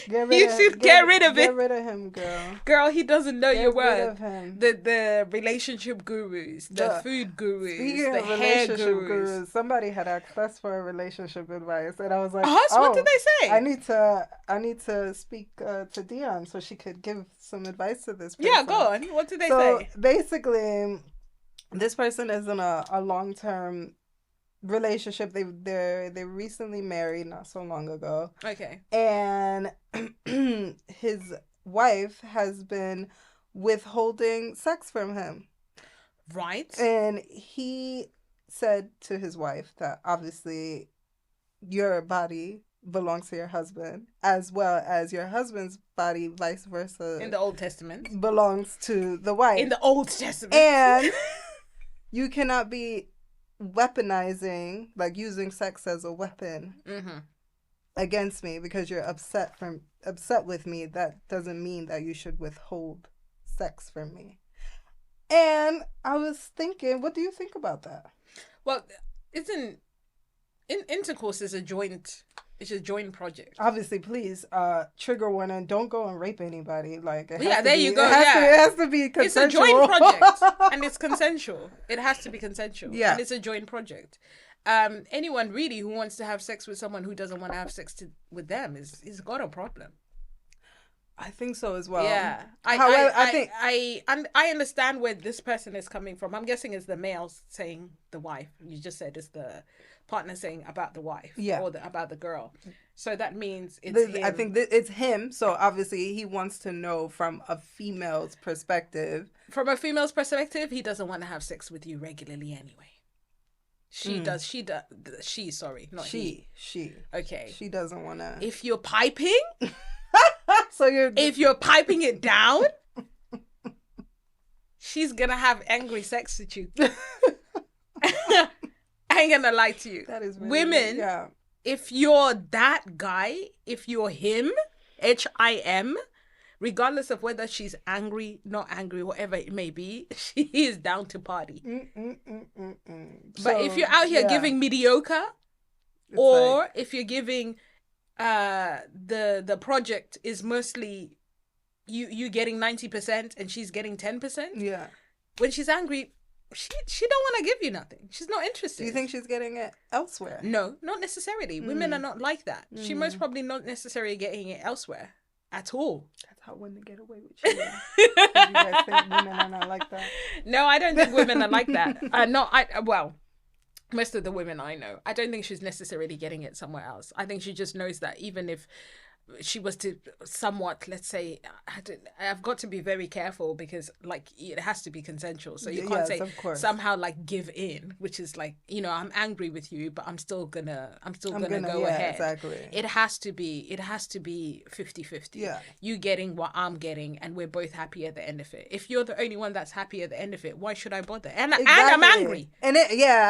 Speaker 1: then you should get rid of
Speaker 2: Get
Speaker 1: it.
Speaker 2: rid of him, girl.
Speaker 1: Girl, he doesn't know your
Speaker 2: Get rid
Speaker 1: word.
Speaker 2: of him.
Speaker 1: The relationship gurus, the food gurus,
Speaker 2: Speaking
Speaker 1: the
Speaker 2: of
Speaker 1: hair
Speaker 2: relationship
Speaker 1: gurus.
Speaker 2: gurus, somebody had asked us for a relationship advice, and I was like,
Speaker 1: Us? What did they say?
Speaker 2: I need to speak to Dion so she could give some advice to this person.
Speaker 1: Yeah, go on. What did they
Speaker 2: So
Speaker 1: say?
Speaker 2: basically, this person is in a long-term relationship. They recently married not so long ago,
Speaker 1: Okay.
Speaker 2: and his wife has been withholding sex from him.
Speaker 1: Right.
Speaker 2: And he said to his wife that obviously your body belongs to your husband, as well as your husband's body, vice versa,
Speaker 1: In the Old Testament.
Speaker 2: belongs to the wife.
Speaker 1: In the Old Testament.
Speaker 2: And you cannot be weaponizing, like using sex as a weapon against me because you're upset with me. That doesn't mean that you should withhold sex from me. And I was thinking, what do you think about that?
Speaker 1: Well, intercourse is a joint project.
Speaker 2: Obviously, please, trigger warning, don't go and rape anybody. Like, it has
Speaker 1: Yeah,
Speaker 2: to
Speaker 1: there
Speaker 2: be-
Speaker 1: you go,
Speaker 2: It has,
Speaker 1: yeah.
Speaker 2: to, it has to be
Speaker 1: It's a
Speaker 2: consensual.
Speaker 1: joint project and it's consensual. It has to be consensual.
Speaker 2: Yeah.
Speaker 1: And it's a joint project. Anyone really who wants to have sex with someone who doesn't want to have sex with them is got a problem.
Speaker 2: I think so as well.
Speaker 1: Yeah.
Speaker 2: However,
Speaker 1: I understand where this person is coming from. I'm guessing it's the male saying the wife. You just said it's the partner saying about the wife.
Speaker 2: Yeah.
Speaker 1: Or about the girl. So that means it's him.
Speaker 2: I think it's him. So obviously he wants to know from a female's perspective.
Speaker 1: From a female's perspective, he doesn't want to have sex with you regularly anyway. She does. Sorry, not he.
Speaker 2: She.
Speaker 1: Okay.
Speaker 2: She doesn't want to.
Speaker 1: If you're piping,
Speaker 2: So you're.
Speaker 1: if you're piping it down, she's gonna have angry sex with you. I ain't gonna lie to you.
Speaker 2: That is really
Speaker 1: women.
Speaker 2: Yeah.
Speaker 1: If you're that guy, if you're him, HIM, regardless of whether she's angry, not angry, whatever it may be, she is down to party. But if you're out here giving mediocre, or if you're giving the project is mostly you getting 90% and she's getting 10%.
Speaker 2: Yeah.
Speaker 1: When she's angry, she don't want to give you nothing. She's not interested.
Speaker 2: Do you think she's getting it elsewhere?
Speaker 1: No, not necessarily. Women are not like that. She most probably not necessarily getting it elsewhere at all.
Speaker 2: That's how women get away with you. You guys think women are not like that?
Speaker 1: No, I don't think women are like that. Well, most of the women I know, I don't think she's necessarily getting it somewhere else. I think she just knows that even if she was to somewhat, let's say, I've got to be very careful because like it has to be consensual, so you can't say somehow like give in, which is like, you know, I'm angry with you but I'm still gonna go ahead.
Speaker 2: Exactly.
Speaker 1: It has to be 50-50.
Speaker 2: Yeah,
Speaker 1: you getting what I'm getting and we're both happy at the end of it. If you're the only one that's happy at the end of it, why should I bother? And I'm angry, and
Speaker 2: I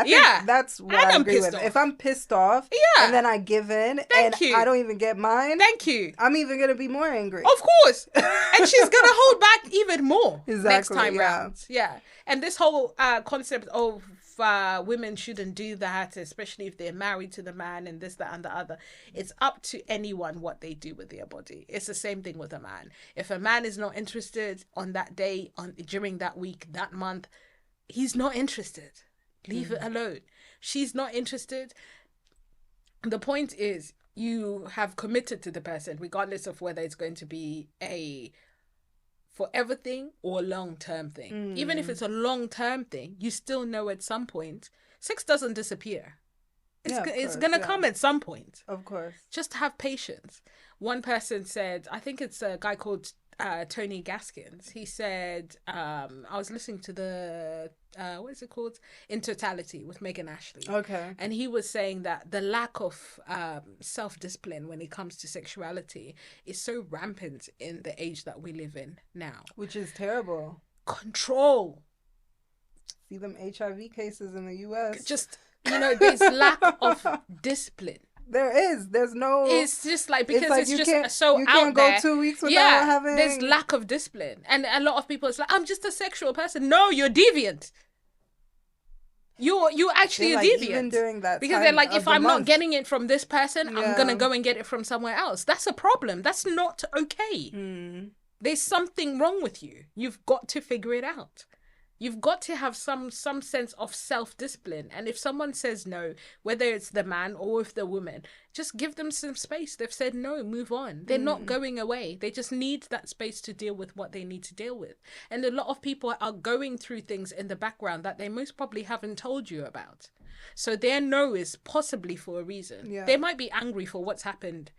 Speaker 2: think that's what I agree with. If I'm pissed off, and then I give in, I don't even get mine, I'm even gonna be more angry.
Speaker 1: Of course. And she's gonna hold back even more next time round. Yeah. And this whole concept of women shouldn't do that, especially if they're married to the man and this, that, and the other. It's up to anyone what they do with their body. It's the same thing with a man. If a man is not interested on that day, during that week, that month, he's not interested. Leave it alone. She's not interested. The point is, you have committed to the person, regardless of whether it's going to be a forever thing or a long-term thing. Even if it's a long-term thing, you still know at some point, sex doesn't disappear. It's going to come at some point.
Speaker 2: Of course.
Speaker 1: Just have patience. One person said, I think it's a guy called Tony Gaskins. He said, I was listening to the what is it called, In Totality with Megan Ashley.
Speaker 2: Okay.
Speaker 1: And he was saying that the lack of self-discipline when it comes to sexuality is so rampant in the age that we live in now,
Speaker 2: which is terrible.
Speaker 1: Control.
Speaker 2: See them HIV cases in the US.
Speaker 1: Just, you know, there's lack of discipline.
Speaker 2: There's no.
Speaker 1: It's just like, because it's
Speaker 2: you
Speaker 1: just
Speaker 2: can't,
Speaker 1: so
Speaker 2: you
Speaker 1: out
Speaker 2: can't
Speaker 1: there.
Speaker 2: go 2 weeks without having.
Speaker 1: There's lack of discipline, and a lot of people, it's like, I'm just a sexual person. No, you're deviant. You're actually a deviant.
Speaker 2: Even during that
Speaker 1: because
Speaker 2: time
Speaker 1: they're like, if I'm
Speaker 2: month.
Speaker 1: not getting it from this person, I'm gonna go and get it from somewhere else. That's a problem. That's not okay. There's something wrong with you. You've got to figure it out. You've got to have some sense of self-discipline. And if someone says no, whether it's the man or with the woman, just give them some space. They've said no, move on. They're not going away. They just need that space to deal with what they need to deal with. And a lot of people are going through things in the background that they most probably haven't told you about. So their no is possibly for a reason.
Speaker 2: Yeah.
Speaker 1: They might be angry for what's happened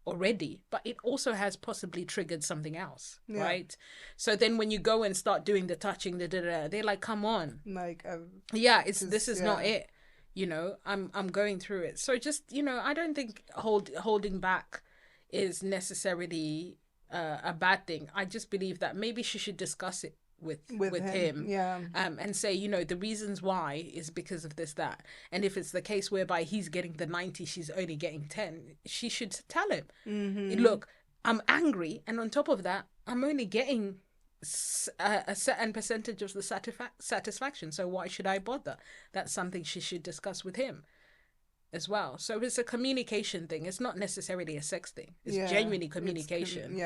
Speaker 1: already, but it also has possibly triggered something else, right? So then when you go and start doing the touching, they're like, come on, like this is not it, you know. I'm going through it. So just, you know, I don't think holding back is necessarily a bad thing. I just believe that maybe she should discuss it with him, and say, you know, the reasons why is because of this, that, and if it's the case whereby he's getting the 90, she's only getting 10, she should tell him, look, I'm angry, and on top of that, I'm only getting a certain percentage of the satisfaction, so why should I bother? That's something she should discuss with him as well. So it's a communication thing. It's not necessarily a sex thing. It's genuinely communication.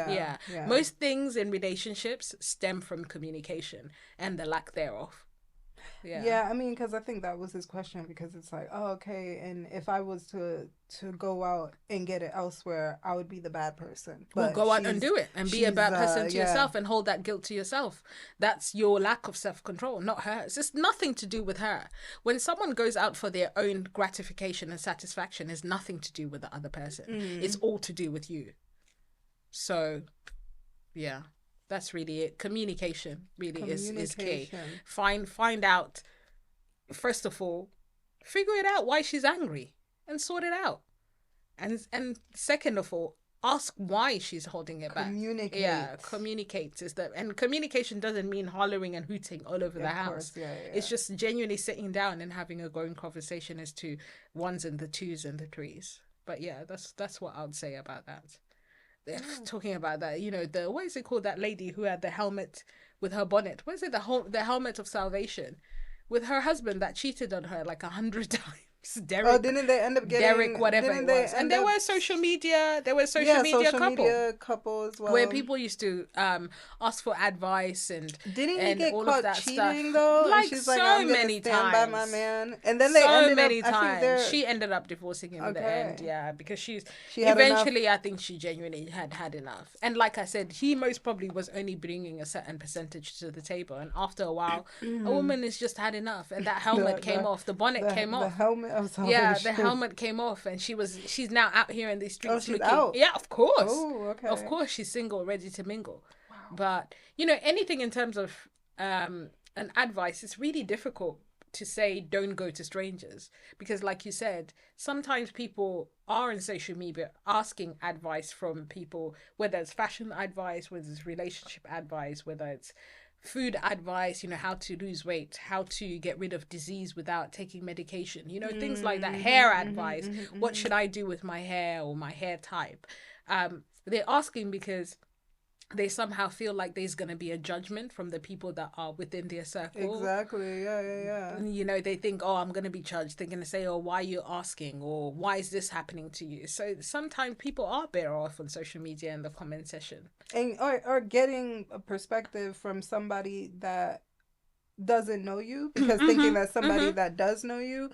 Speaker 1: Most things in relationships stem from communication and the lack thereof.
Speaker 2: I mean, because I think that was his question, because it's like, oh, okay, and if I was to go out and get it elsewhere, I would be the bad person.
Speaker 1: But go out and do it and be a bad person to yourself and hold that guilt to yourself. That's your lack of self-control, not hers. It's nothing to do with her. When someone goes out for their own gratification and satisfaction, it's nothing to do with the other person. It's all to do with you. So, yeah. That's really it. Communication really is key. Find out, first of all, figure it out why she's angry and sort it out. And second of all, ask why she's holding it back. Communicate. Yeah, communicate is that, and communication doesn't mean hollering and hooting all over the house. It's just genuinely sitting down and having a growing conversation as to ones and the twos and the threes. But yeah, that's what I would say about that. Talking about that, you know, what is it called, that lady who had the helmet with her bonnet? What is it, the helmet of salvation, with her husband that cheated on her like 100 times? Derek.
Speaker 2: Oh, didn't they end up getting
Speaker 1: Derek, whatever it was, and there were social media. There were social media
Speaker 2: couple as well,
Speaker 1: where people used to ask for advice and
Speaker 2: didn't he get
Speaker 1: all
Speaker 2: caught
Speaker 1: of that
Speaker 2: cheating
Speaker 1: stuff.
Speaker 2: Though?
Speaker 1: Like,
Speaker 2: and she's
Speaker 1: so
Speaker 2: like, I'm
Speaker 1: many
Speaker 2: stand
Speaker 1: times
Speaker 2: by my man, and then they
Speaker 1: so
Speaker 2: ended
Speaker 1: many
Speaker 2: up,
Speaker 1: times. She ended up divorcing him in the end, yeah, because she eventually enough. I think she genuinely had enough. And like I said, he most probably was only bringing a certain percentage to the table, and after a while, a woman has just had enough, and that helmet came off, the bonnet came off,
Speaker 2: the helmet of
Speaker 1: the helmet came off, and she's now out here in the streets.
Speaker 2: Oh, she's out?
Speaker 1: Yeah, of course.
Speaker 2: Oh, okay.
Speaker 1: Of course, she's single, ready to mingle. Wow. But anything in terms of an advice, it's really difficult to say don't go to strangers, because like you said, sometimes people are in social media asking advice from people, whether it's fashion advice, whether it's relationship advice, whether it's food advice, how to lose weight, how to get rid of disease without taking medication, things like that, hair advice, what should I do with my hair or my hair type. They're asking because they somehow feel like there's going to be a judgment from the people that are within their circle.
Speaker 2: Exactly. Yeah.
Speaker 1: They think, oh, I'm going to be judged. They're going to say, oh, why are you asking? Or why is this happening to you? So sometimes people are better off on social media in the comment section.
Speaker 2: And or getting a perspective from somebody that doesn't know you, because thinking that somebody that does know you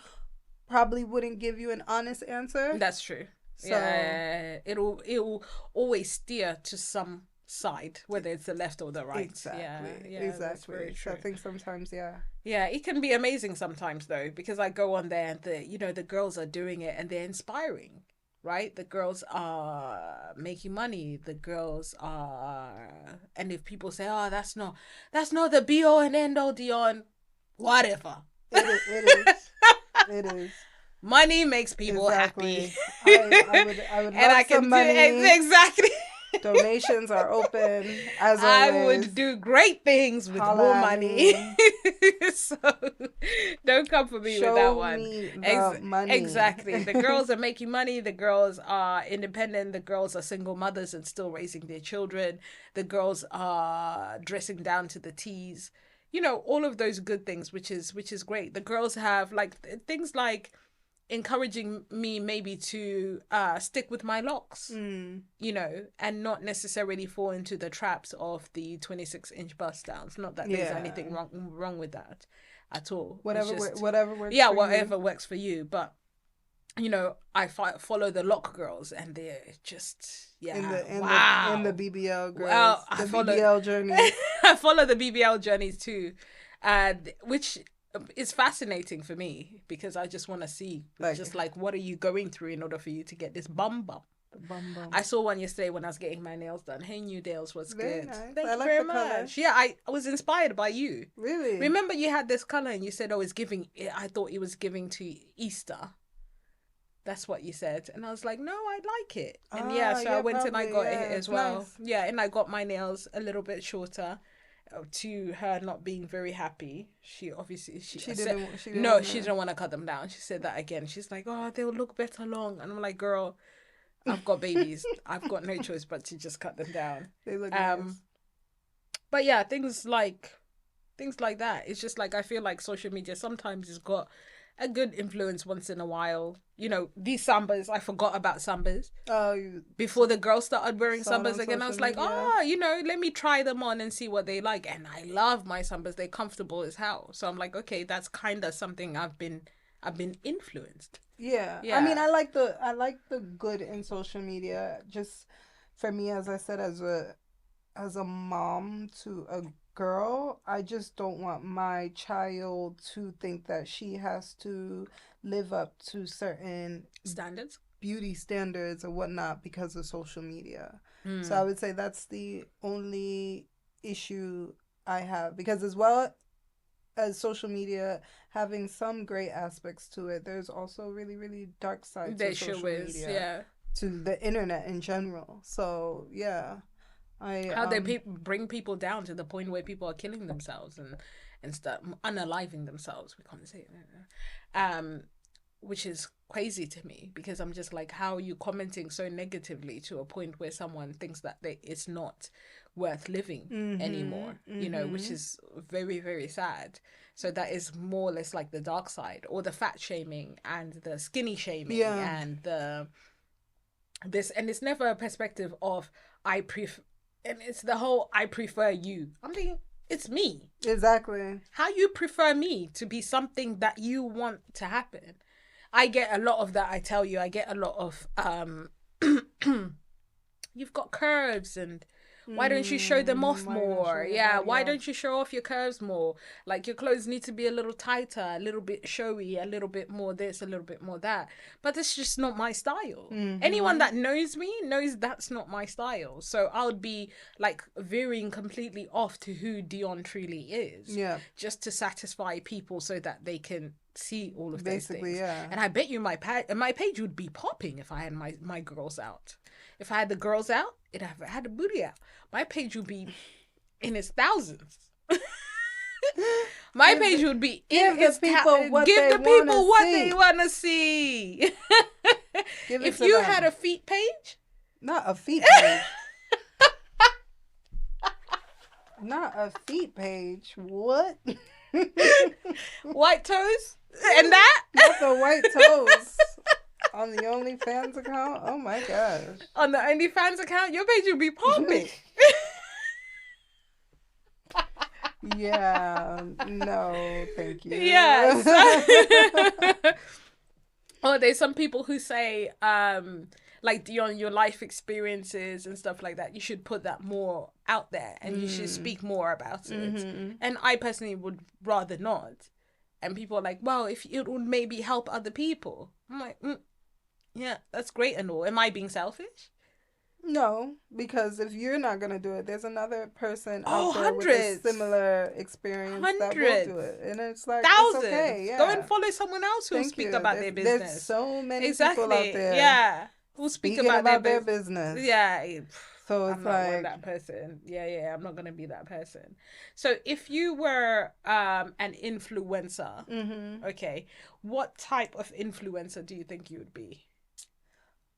Speaker 2: probably wouldn't give you an honest answer.
Speaker 1: That's true. So yeah, it'll always steer to some side, whether it's the left or the right.
Speaker 2: Exactly. Exactly. So I think sometimes,
Speaker 1: yeah, it can be amazing sometimes though, because I go on there and the girls are doing it and they're inspiring, right? The girls are making money. The girls are, and if people say, oh, that's not the be all and end all, Dion, whatever.
Speaker 2: It is. It is.
Speaker 1: Money makes people happy.
Speaker 2: I would love some money.
Speaker 1: Exactly.
Speaker 2: Donations are open, as always.
Speaker 1: I would do great things with more money. So don't come for me with that one.
Speaker 2: Me the money.
Speaker 1: Exactly. The girls are making money. The girls are independent. The girls are single mothers and still raising their children. The girls are dressing down to the T's. All of those good things, which is great. The girls have things like encouraging me maybe to stick with my locks, and not necessarily fall into the traps of the 26-inch bust downs. Not that there's anything wrong with that at all.
Speaker 2: Whatever works.
Speaker 1: Yeah, whatever works for you. But I follow the lock girls, and they're just
Speaker 2: in the BBL girls.
Speaker 1: Well,
Speaker 2: BBL journey.
Speaker 1: I follow the BBL journeys too, which is fascinating for me, because I just want to see what are you going through in order for you to get this bum bum. I saw one yesterday when I was getting my nails done. Hey, New Nails was good.
Speaker 2: Nice.
Speaker 1: Thank you very much. Color. Yeah, I was inspired by you.
Speaker 2: Really?
Speaker 1: Remember you had this color and you said, I thought it was giving to Easter. That's what you said. And I was like, no, I like it. And I went and I got it as well. Nice. Yeah, and I got my nails a little bit shorter. To her not being very happy, she didn't want to cut them down. She said that again. She's like, oh, they'll look better long. And I'm like, girl, I've got babies. I've got no choice but to just cut them down.
Speaker 2: They look nice.
Speaker 1: But yeah, things like that. It's just I feel like social media sometimes has got a good influence once in a while. These sambas, I forgot about sambas. Before the girls started wearing sambas again, I was like, let me try them on and see what they like. And I love my sambas. They're comfortable as hell. So I'm like, okay, that's kind of something I've been influenced.
Speaker 2: Yeah. I mean, I like the good in social media. Just for me, as I said, as a mom to a girl, I just don't want my child to think that she has to live up to certain
Speaker 1: standards,
Speaker 2: beauty standards or whatnot because of social media. So I would say that's the only issue I have, because as well as social media having some great aspects to it, there's also really, really dark sides to social media, to the internet in general. So yeah.
Speaker 1: How they bring people down to the point where people are killing themselves and stuff, unaliving themselves. We can't say it. which is crazy to me, because I'm just like, how are you commenting so negatively to a point where someone thinks that it's not worth living anymore, you know, which is very, very sad. So that is more or less like the dark side, or the fat shaming and the skinny shaming and and it's never a perspective of and it's the whole I prefer you. I'm thinking, it's me.
Speaker 2: Exactly.
Speaker 1: How you prefer me to be something that you want to happen. I get a lot of that, I tell you. I get a lot of you've got curves, and why don't you show them off more? Why don't you show off your curves more? Like, your clothes need to be a little tighter, a little bit showy, a little bit more this, a little bit more that. But it's just not my style. Anyone that knows me knows that's not my style. So I would be like veering completely off to who Dion truly is.
Speaker 2: Yeah.
Speaker 1: Just to satisfy people so that they can see all of those things.
Speaker 2: Yeah.
Speaker 1: And I bet you my page would be popping if I had my girls out. If I had the girls out, if I had the booty out, my page would be in its thousands. My page would be
Speaker 2: give the people what
Speaker 1: they want to see. If you had a feet page,
Speaker 2: not a feet page. Not a feet page. What?
Speaker 1: White toes and that?
Speaker 2: Not the white toes. On the OnlyFans account? Oh my gosh.
Speaker 1: On the OnlyFans account, your page would be popping.
Speaker 2: Yeah. No, thank you.
Speaker 1: Yes. Oh, there's some people who say, like, Dion, your life experiences and stuff like that, you should put that more out there, and you should speak more about it. And I personally would rather not. And people are like, well, if it would maybe help other people. I'm like, yeah, that's great and all. Am I being selfish?
Speaker 2: No, because if you're not going to do it, there's another person out there with a similar experience that will do it. And it's like,
Speaker 1: thousands.
Speaker 2: It's okay. Yeah.
Speaker 1: Go and follow someone else who'll speak about their business.
Speaker 2: There's so many people out there.
Speaker 1: Yeah. Who'll speak about their
Speaker 2: business.
Speaker 1: Yeah.
Speaker 2: So it's
Speaker 1: I'm not that person. Yeah, I'm not going to be that person. So if you were an influencer, okay, what type of influencer do you think you would be?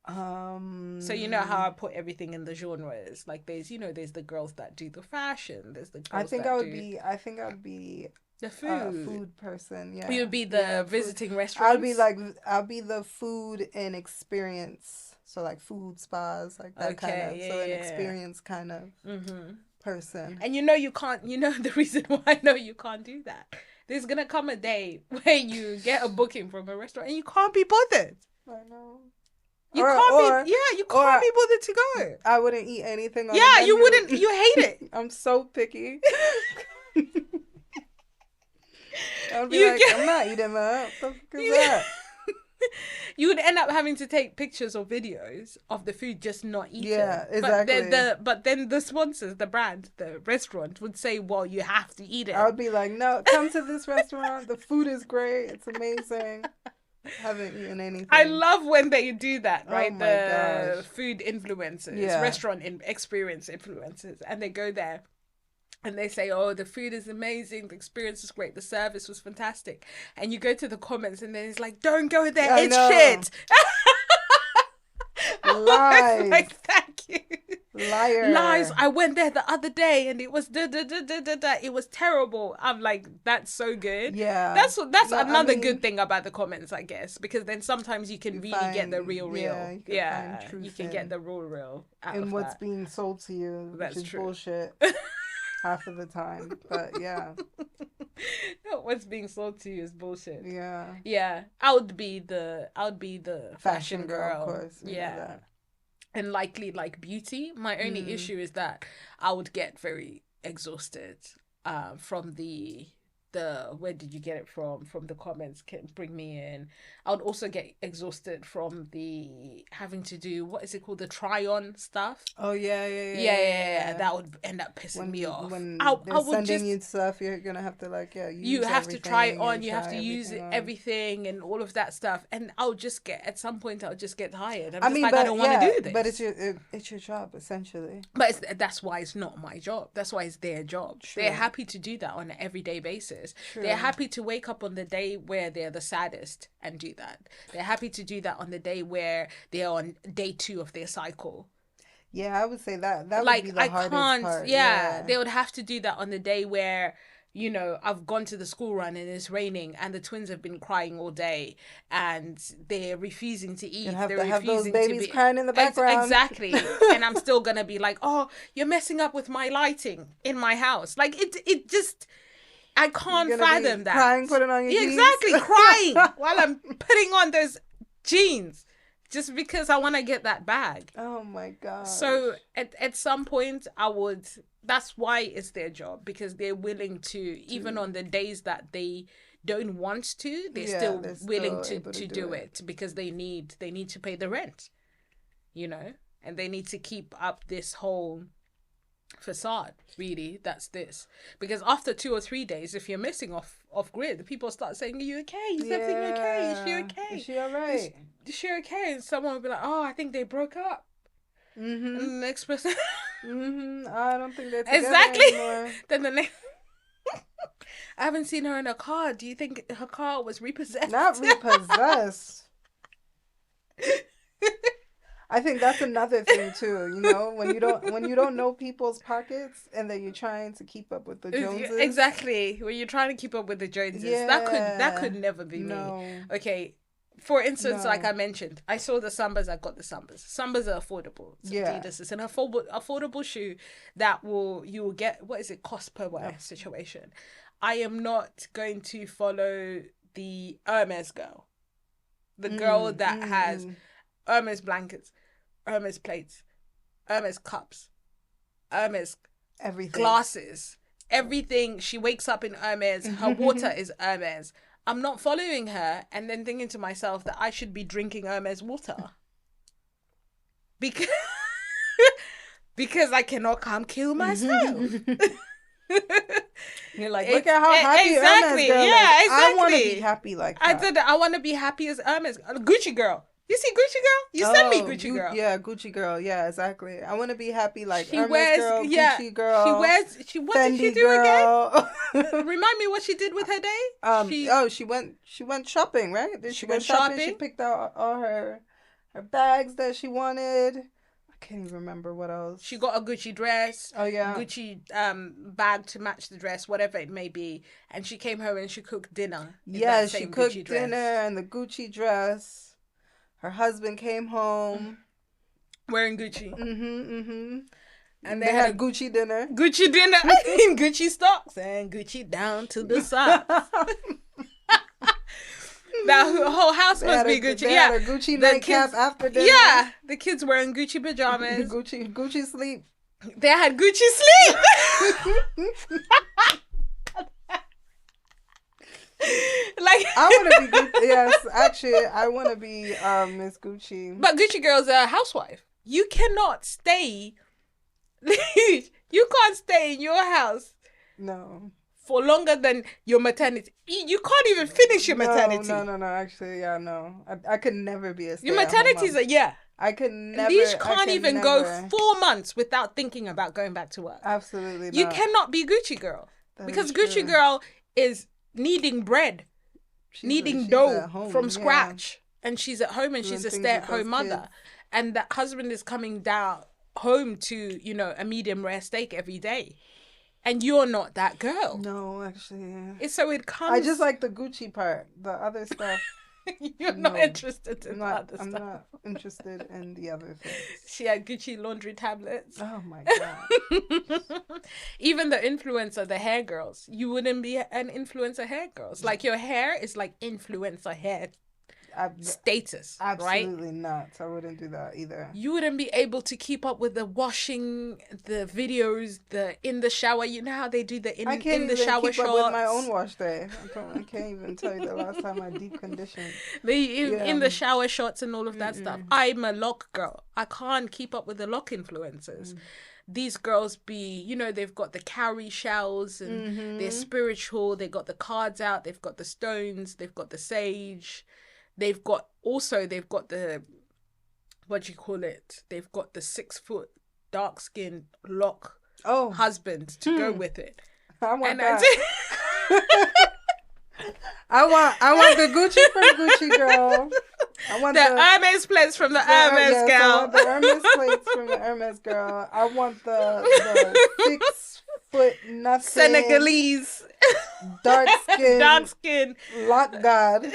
Speaker 1: So you know how I put everything in the genres. Like there's the girls that do the fashion. There's the girls
Speaker 2: I think I would be
Speaker 1: the
Speaker 2: food person. Yeah,
Speaker 1: you would be the visiting restaurants.
Speaker 2: I'll be the food and experience. So like food spas, like that kind of. An experience kind of person.
Speaker 1: And you can't. You know the reason why I know you can't do that. There's gonna come a day where you get a booking from a restaurant and you can't be bothered.
Speaker 2: I know.
Speaker 1: You can't be bothered to go.
Speaker 2: I wouldn't eat anything on
Speaker 1: the menu. You wouldn't. You hate it.
Speaker 2: I'm so picky. I'd be I'm not eating that. What the fuck is that?
Speaker 1: You would end up having to take pictures or videos of the food just not eaten.
Speaker 2: Yeah, exactly.
Speaker 1: But then the sponsors, the brand, the restaurant would say, well, you have to eat it.
Speaker 2: I would be like, no, come to this restaurant. The food is great. It's amazing. Haven't eaten anything.
Speaker 1: I love when they do that, right?
Speaker 2: Oh my gosh.
Speaker 1: Food influencers,
Speaker 2: yeah.
Speaker 1: restaurant experience influencers, and they go there and they say, oh, the food is amazing, the experience is great, the service was fantastic. And you go to the comments and then it's like, don't go there, it's shit.
Speaker 2: Lies.
Speaker 1: Like, thank you.
Speaker 2: Lies.
Speaker 1: I went there the other day and it was it was terrible. I'm like, that's so good.
Speaker 2: Yeah.
Speaker 1: That's another good thing about the comments, I guess, because then sometimes you can really get the real. Yeah. You can get the real out
Speaker 2: and
Speaker 1: of
Speaker 2: what's
Speaker 1: that.
Speaker 2: being sold to you,
Speaker 1: That's
Speaker 2: which is
Speaker 1: true.
Speaker 2: Bullshit. Half of the time, but yeah.
Speaker 1: What's being sold to you is bullshit.
Speaker 2: Yeah.
Speaker 1: Yeah. I would be the fashion girl.
Speaker 2: Of course.
Speaker 1: Yeah. And likely like beauty. My only issue is that I would get very exhausted from the where did you get it from the comments can bring me in. I would also get exhausted from the having to do, what is it called, the try on stuff.
Speaker 2: Oh yeah.
Speaker 1: That would end up pissing me off.
Speaker 2: When they're sending you stuff, you're gonna have to use
Speaker 1: you have to try it on, you have to
Speaker 2: use
Speaker 1: everything and all of that stuff, and I'll just get tired. I don't want to do this.
Speaker 2: But it's your job essentially.
Speaker 1: But that's why it's not my job. That's why it's their job. True. They're happy to do that on an everyday basis. this.
Speaker 2: True.
Speaker 1: They're happy to wake up on the day where they're the saddest and do that. They're happy to do that on the day where they're on day 2 of their cycle.
Speaker 2: Yeah, I would say that
Speaker 1: Like,
Speaker 2: would be the hardest part.
Speaker 1: yeah, they would have to do that on the day where, you know, I've gone to the school run and it's raining and the twins have been crying all day and they're refusing to eat.
Speaker 2: You have
Speaker 1: they're
Speaker 2: to have those
Speaker 1: refusing
Speaker 2: babies
Speaker 1: to be
Speaker 2: crying in the background.
Speaker 1: Exactly. And I'm still gonna be like, oh, you're messing up with my lighting in my house. Like, it just, I can't fathom that.
Speaker 2: Crying, putting on your jeans.
Speaker 1: Exactly, crying while I'm putting on those jeans. Just because I want to get that bag.
Speaker 2: Oh my God.
Speaker 1: So at some point that's why it's their job, because they're willing to, even on the days that they don't want to, they're still willing to do it because they need to pay the rent, you know, and they need to keep up this whole facade. Really, that's this, because after 2 or 3 days, if you're missing off grid, people start saying, are you okay? Is everything okay? Is she okay?
Speaker 2: Is she all right?
Speaker 1: Is she okay? And someone will be like, oh, I think they broke up.
Speaker 2: Mm-hmm.
Speaker 1: And the next person,
Speaker 2: I don't think they're together
Speaker 1: exactly
Speaker 2: anymore.
Speaker 1: Then the next, I haven't seen her in a car. Do you think her car was repossessed?
Speaker 2: Not repossessed. I think that's another thing too, you know, when you don't know people's pockets and then you're trying to keep up with the Joneses.
Speaker 1: Exactly. When you're trying to keep up with the Joneses.
Speaker 2: Yeah.
Speaker 1: That could never be me. Okay. For instance, like I mentioned, I saw the Sambas, I got the Sambas. Sambas are affordable. Adidas is an affordable shoe that you will get, what is it, cost per wear situation. I am not going to follow the Hermes girl. The girl that has Hermes blankets, Hermes plates, Hermes cups, Hermes
Speaker 2: everything,
Speaker 1: glasses, everything. She wakes up in Hermes. Her water is Hermes. I'm not following her and then thinking to myself that I should be drinking Hermes water. Because I cannot come kill myself.
Speaker 2: You're like, look at how happy Hermes girl is.
Speaker 1: Exactly.
Speaker 2: I want to be happy like that.
Speaker 1: I want to be happy as Hermes. Gucci girl. You see Gucci girl? You send me Gucci girl.
Speaker 2: Yeah, Gucci girl. Yeah, exactly. I want to be happy like
Speaker 1: she
Speaker 2: Hermes
Speaker 1: wears,
Speaker 2: girl, Gucci girl.
Speaker 1: What
Speaker 2: Fendi
Speaker 1: did she do
Speaker 2: girl.
Speaker 1: again? Remind me what she did with her day?
Speaker 2: She went shopping, right?
Speaker 1: She went shopping.
Speaker 2: She picked out all her bags that she wanted. I can't even remember what else.
Speaker 1: She got a Gucci dress.
Speaker 2: Oh yeah.
Speaker 1: Gucci bag to match the dress, whatever it may be. And she came home and she cooked dinner.
Speaker 2: Yeah, she cooked dinner and the Gucci dress. Her husband came home
Speaker 1: wearing Gucci.
Speaker 2: And they had a Gucci dinner.
Speaker 1: Gucci dinner in Gucci stocks and Gucci down to the socks. That whole house must be Gucci.
Speaker 2: They had a Gucci nightcap after dinner.
Speaker 1: Yeah, the kids wearing Gucci pajamas.
Speaker 2: Gucci sleep.
Speaker 1: They had Gucci sleep. Like,
Speaker 2: I want to be Gucci. Yes, actually, I want to be Miss Gucci.
Speaker 1: But Gucci girl's a housewife. You cannot stay. You can't stay in your house.
Speaker 2: No.
Speaker 1: For longer than your maternity. You can't even finish your maternity.
Speaker 2: No. Actually, yeah, no. I could never be a
Speaker 1: Your maternity is a year.
Speaker 2: I could never.
Speaker 1: These can't even go 4 months without thinking about going back to work.
Speaker 2: Absolutely not.
Speaker 1: You cannot be Gucci girl. Because Gucci girl is kneading bread, kneading dough from scratch. And she's at home and she's a stay-at-home mother. Kids. And that husband is coming down home to, you know, a medium rare steak every day. And you're not that girl.
Speaker 2: No, actually.
Speaker 1: So it comes...
Speaker 2: I just like the Gucci part. The other stuff...
Speaker 1: You're not interested in the other stuff.
Speaker 2: I'm not interested in the other things.
Speaker 1: She had Gucci laundry tablets.
Speaker 2: Oh my God.
Speaker 1: Even the influencer, the hair girls. You wouldn't be an influencer hair girls. Like, your hair is like influencer hair status,
Speaker 2: absolutely
Speaker 1: right?
Speaker 2: not. I wouldn't do that either.
Speaker 1: You wouldn't be able to keep up with the washing, the videos, the in the shower. You know how they do the in the shower shots. I can't even keep up with
Speaker 2: my own wash day. I can't even tell you the last time I deep conditioned.
Speaker 1: In the shower shots and all of that stuff. I'm a lock girl. I can't keep up with the lock influencers. These girls they've got the cowrie shells and they're spiritual. They got the cards out. They've got the stones. They've got the sage. They've got the, what do you call it? They've got the 6-foot dark skinned lock husband to go with it.
Speaker 2: I want that. I want the Gucci from Gucci girl. I want
Speaker 1: the Hermes plates from the Hermes
Speaker 2: yes,
Speaker 1: girl.
Speaker 2: I want the Hermes plates from the Hermes girl. I want the 6 foot nothing
Speaker 1: Senegalese.
Speaker 2: dark skin lock god.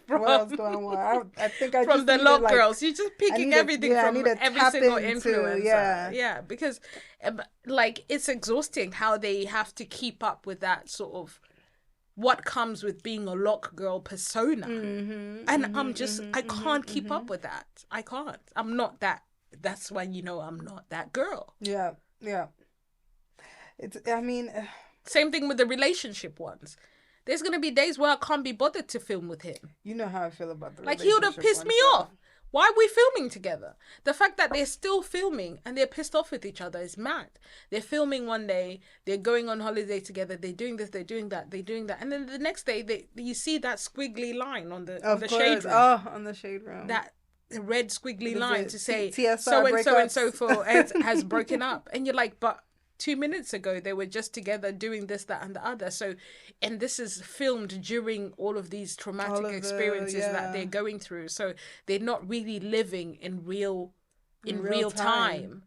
Speaker 2: What else do I want? I think I
Speaker 1: from
Speaker 2: just
Speaker 1: the lock
Speaker 2: like,
Speaker 1: girls. You're just picking everything from every single influencer. Yeah, because like it's exhausting how they have to keep up with that sort of what comes with being a lock girl persona. And I'm just, I can't keep up with that. I can't. I'm not that. That's when you know I'm not that girl.
Speaker 2: Yeah. I mean...
Speaker 1: Same thing with the relationship ones. There's going to be days where I can't be bothered to film with him.
Speaker 2: You know how I feel about the
Speaker 1: like, he would have pissed me off. Why are we filming together? The fact that they're still filming and they're pissed off with each other is mad. They're filming one day, they're going on holiday together, they're doing this, they're doing that, and then the next day you see that squiggly line on the shade room.
Speaker 2: Oh, on the shade room.
Speaker 1: That red squiggly line to say
Speaker 2: TSR
Speaker 1: so and so forth has broken up, and you're like, but 2 minutes ago they were just together doing this, that, and the other. So, and this is filmed during all of these traumatic experiences that they're going through. So they're not really living in real time.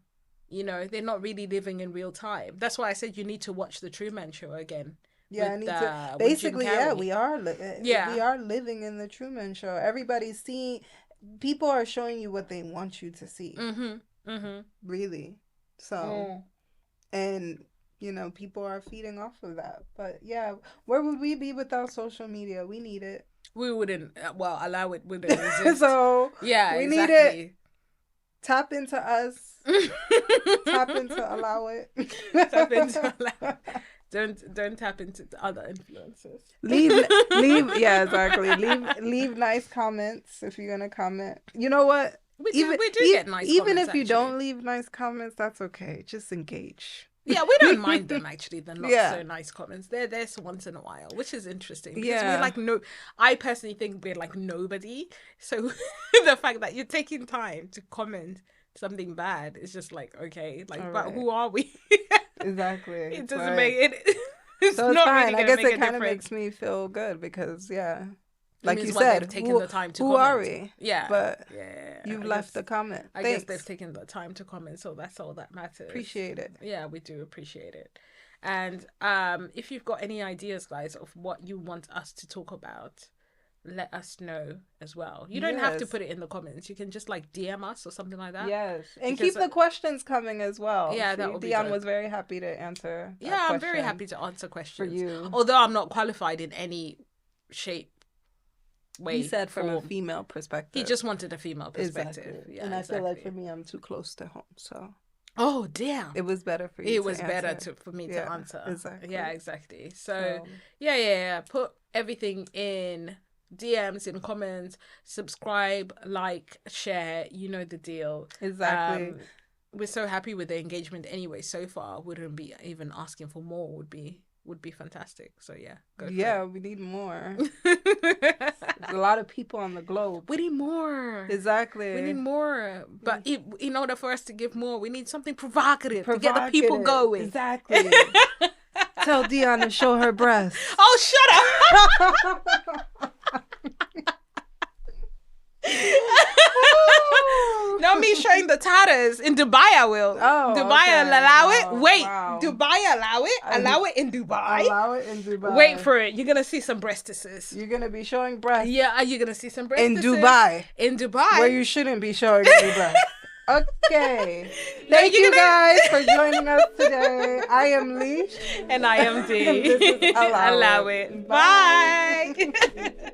Speaker 1: You know, they're not really living in real time. That's why I said you need to watch the Truman Show again.
Speaker 2: Yeah, I need to. Basically, we are living in the Truman Show. Everybody's seeing. People are showing you what they want you to see. Really. So. And, you know, people are feeding off of that. But, yeah, where would we be without social media? We need it.
Speaker 1: We wouldn't, allow it wouldn't exist.
Speaker 2: So,
Speaker 1: yeah,
Speaker 2: we need it. Tap into us. Tap into allow it.
Speaker 1: Tap into allow it. Don't tap into the other influencers.
Speaker 2: Leave, yeah, exactly. Leave nice comments if you're going to comment. You know what?
Speaker 1: We do get nice comments.
Speaker 2: Even if you don't leave nice comments, that's okay. Just engage.
Speaker 1: Yeah, we don't mind them actually. They're not so nice comments. They're there once in a while, which is interesting. Because we're like I personally think we're like nobody. So the fact that you're taking time to comment something bad is just like, okay, like, but who are we?
Speaker 2: Exactly.
Speaker 1: It doesn't make it. It's
Speaker 2: so
Speaker 1: not
Speaker 2: fine.
Speaker 1: really
Speaker 2: I guess
Speaker 1: make
Speaker 2: it kind of makes me feel good because like you said,
Speaker 1: taken the time to
Speaker 2: who
Speaker 1: comment.
Speaker 2: Are we?
Speaker 1: Yeah.
Speaker 2: But you've left a comment.
Speaker 1: I guess they've taken the time to comment, so that's all that matters.
Speaker 2: Appreciate it.
Speaker 1: Yeah, we do appreciate it. And if you've got any ideas, guys, of what you want us to talk about, let us know as well. You don't have to put it in the comments. You can just like DM us or something like that.
Speaker 2: Yes. And keep the questions coming as well.
Speaker 1: Yeah, that would be
Speaker 2: Dion was very happy to answer.
Speaker 1: Yeah, I'm very happy to answer questions.
Speaker 2: For you.
Speaker 1: Although I'm not qualified in any shape.
Speaker 2: He said from a female perspective.
Speaker 1: He just wanted a female perspective.
Speaker 2: Exactly. Yeah, and I feel like for me, I'm too close to home, so.
Speaker 1: Oh damn!
Speaker 2: It was better for you.
Speaker 1: It was better for me to answer.
Speaker 2: Exactly.
Speaker 1: Yeah, exactly. So yeah. Put everything in DMs, in comments, subscribe, like, share. You know the deal.
Speaker 2: Exactly.
Speaker 1: We're so happy with the engagement anyway. So far, wouldn't be even asking for more. Would be fantastic. So yeah, go for it.
Speaker 2: We need more. There's a lot of people on the globe.
Speaker 1: We need more.
Speaker 2: Exactly.
Speaker 1: We need more. But in order for us to give more, we need something provocative. To get the people going.
Speaker 2: Exactly. Tell Dion to show her breasts.
Speaker 1: Oh, shut up. Not me showing the tatters. In Dubai I will. Dubai will allow it. Wait, Dubai allow it? Allow it in Dubai?
Speaker 2: Allow it in Dubai.
Speaker 1: Wait for it. You're gonna see some breastises.
Speaker 2: You're gonna be showing breasts.
Speaker 1: Yeah, are you gonna see some breastises?
Speaker 2: In Dubai.
Speaker 1: In Dubai.
Speaker 2: Where you shouldn't be showing any breasts. Okay. Thank you guys for joining us today. I am Lee.
Speaker 1: And I am Dee.
Speaker 2: This is Allow
Speaker 1: It. Bye.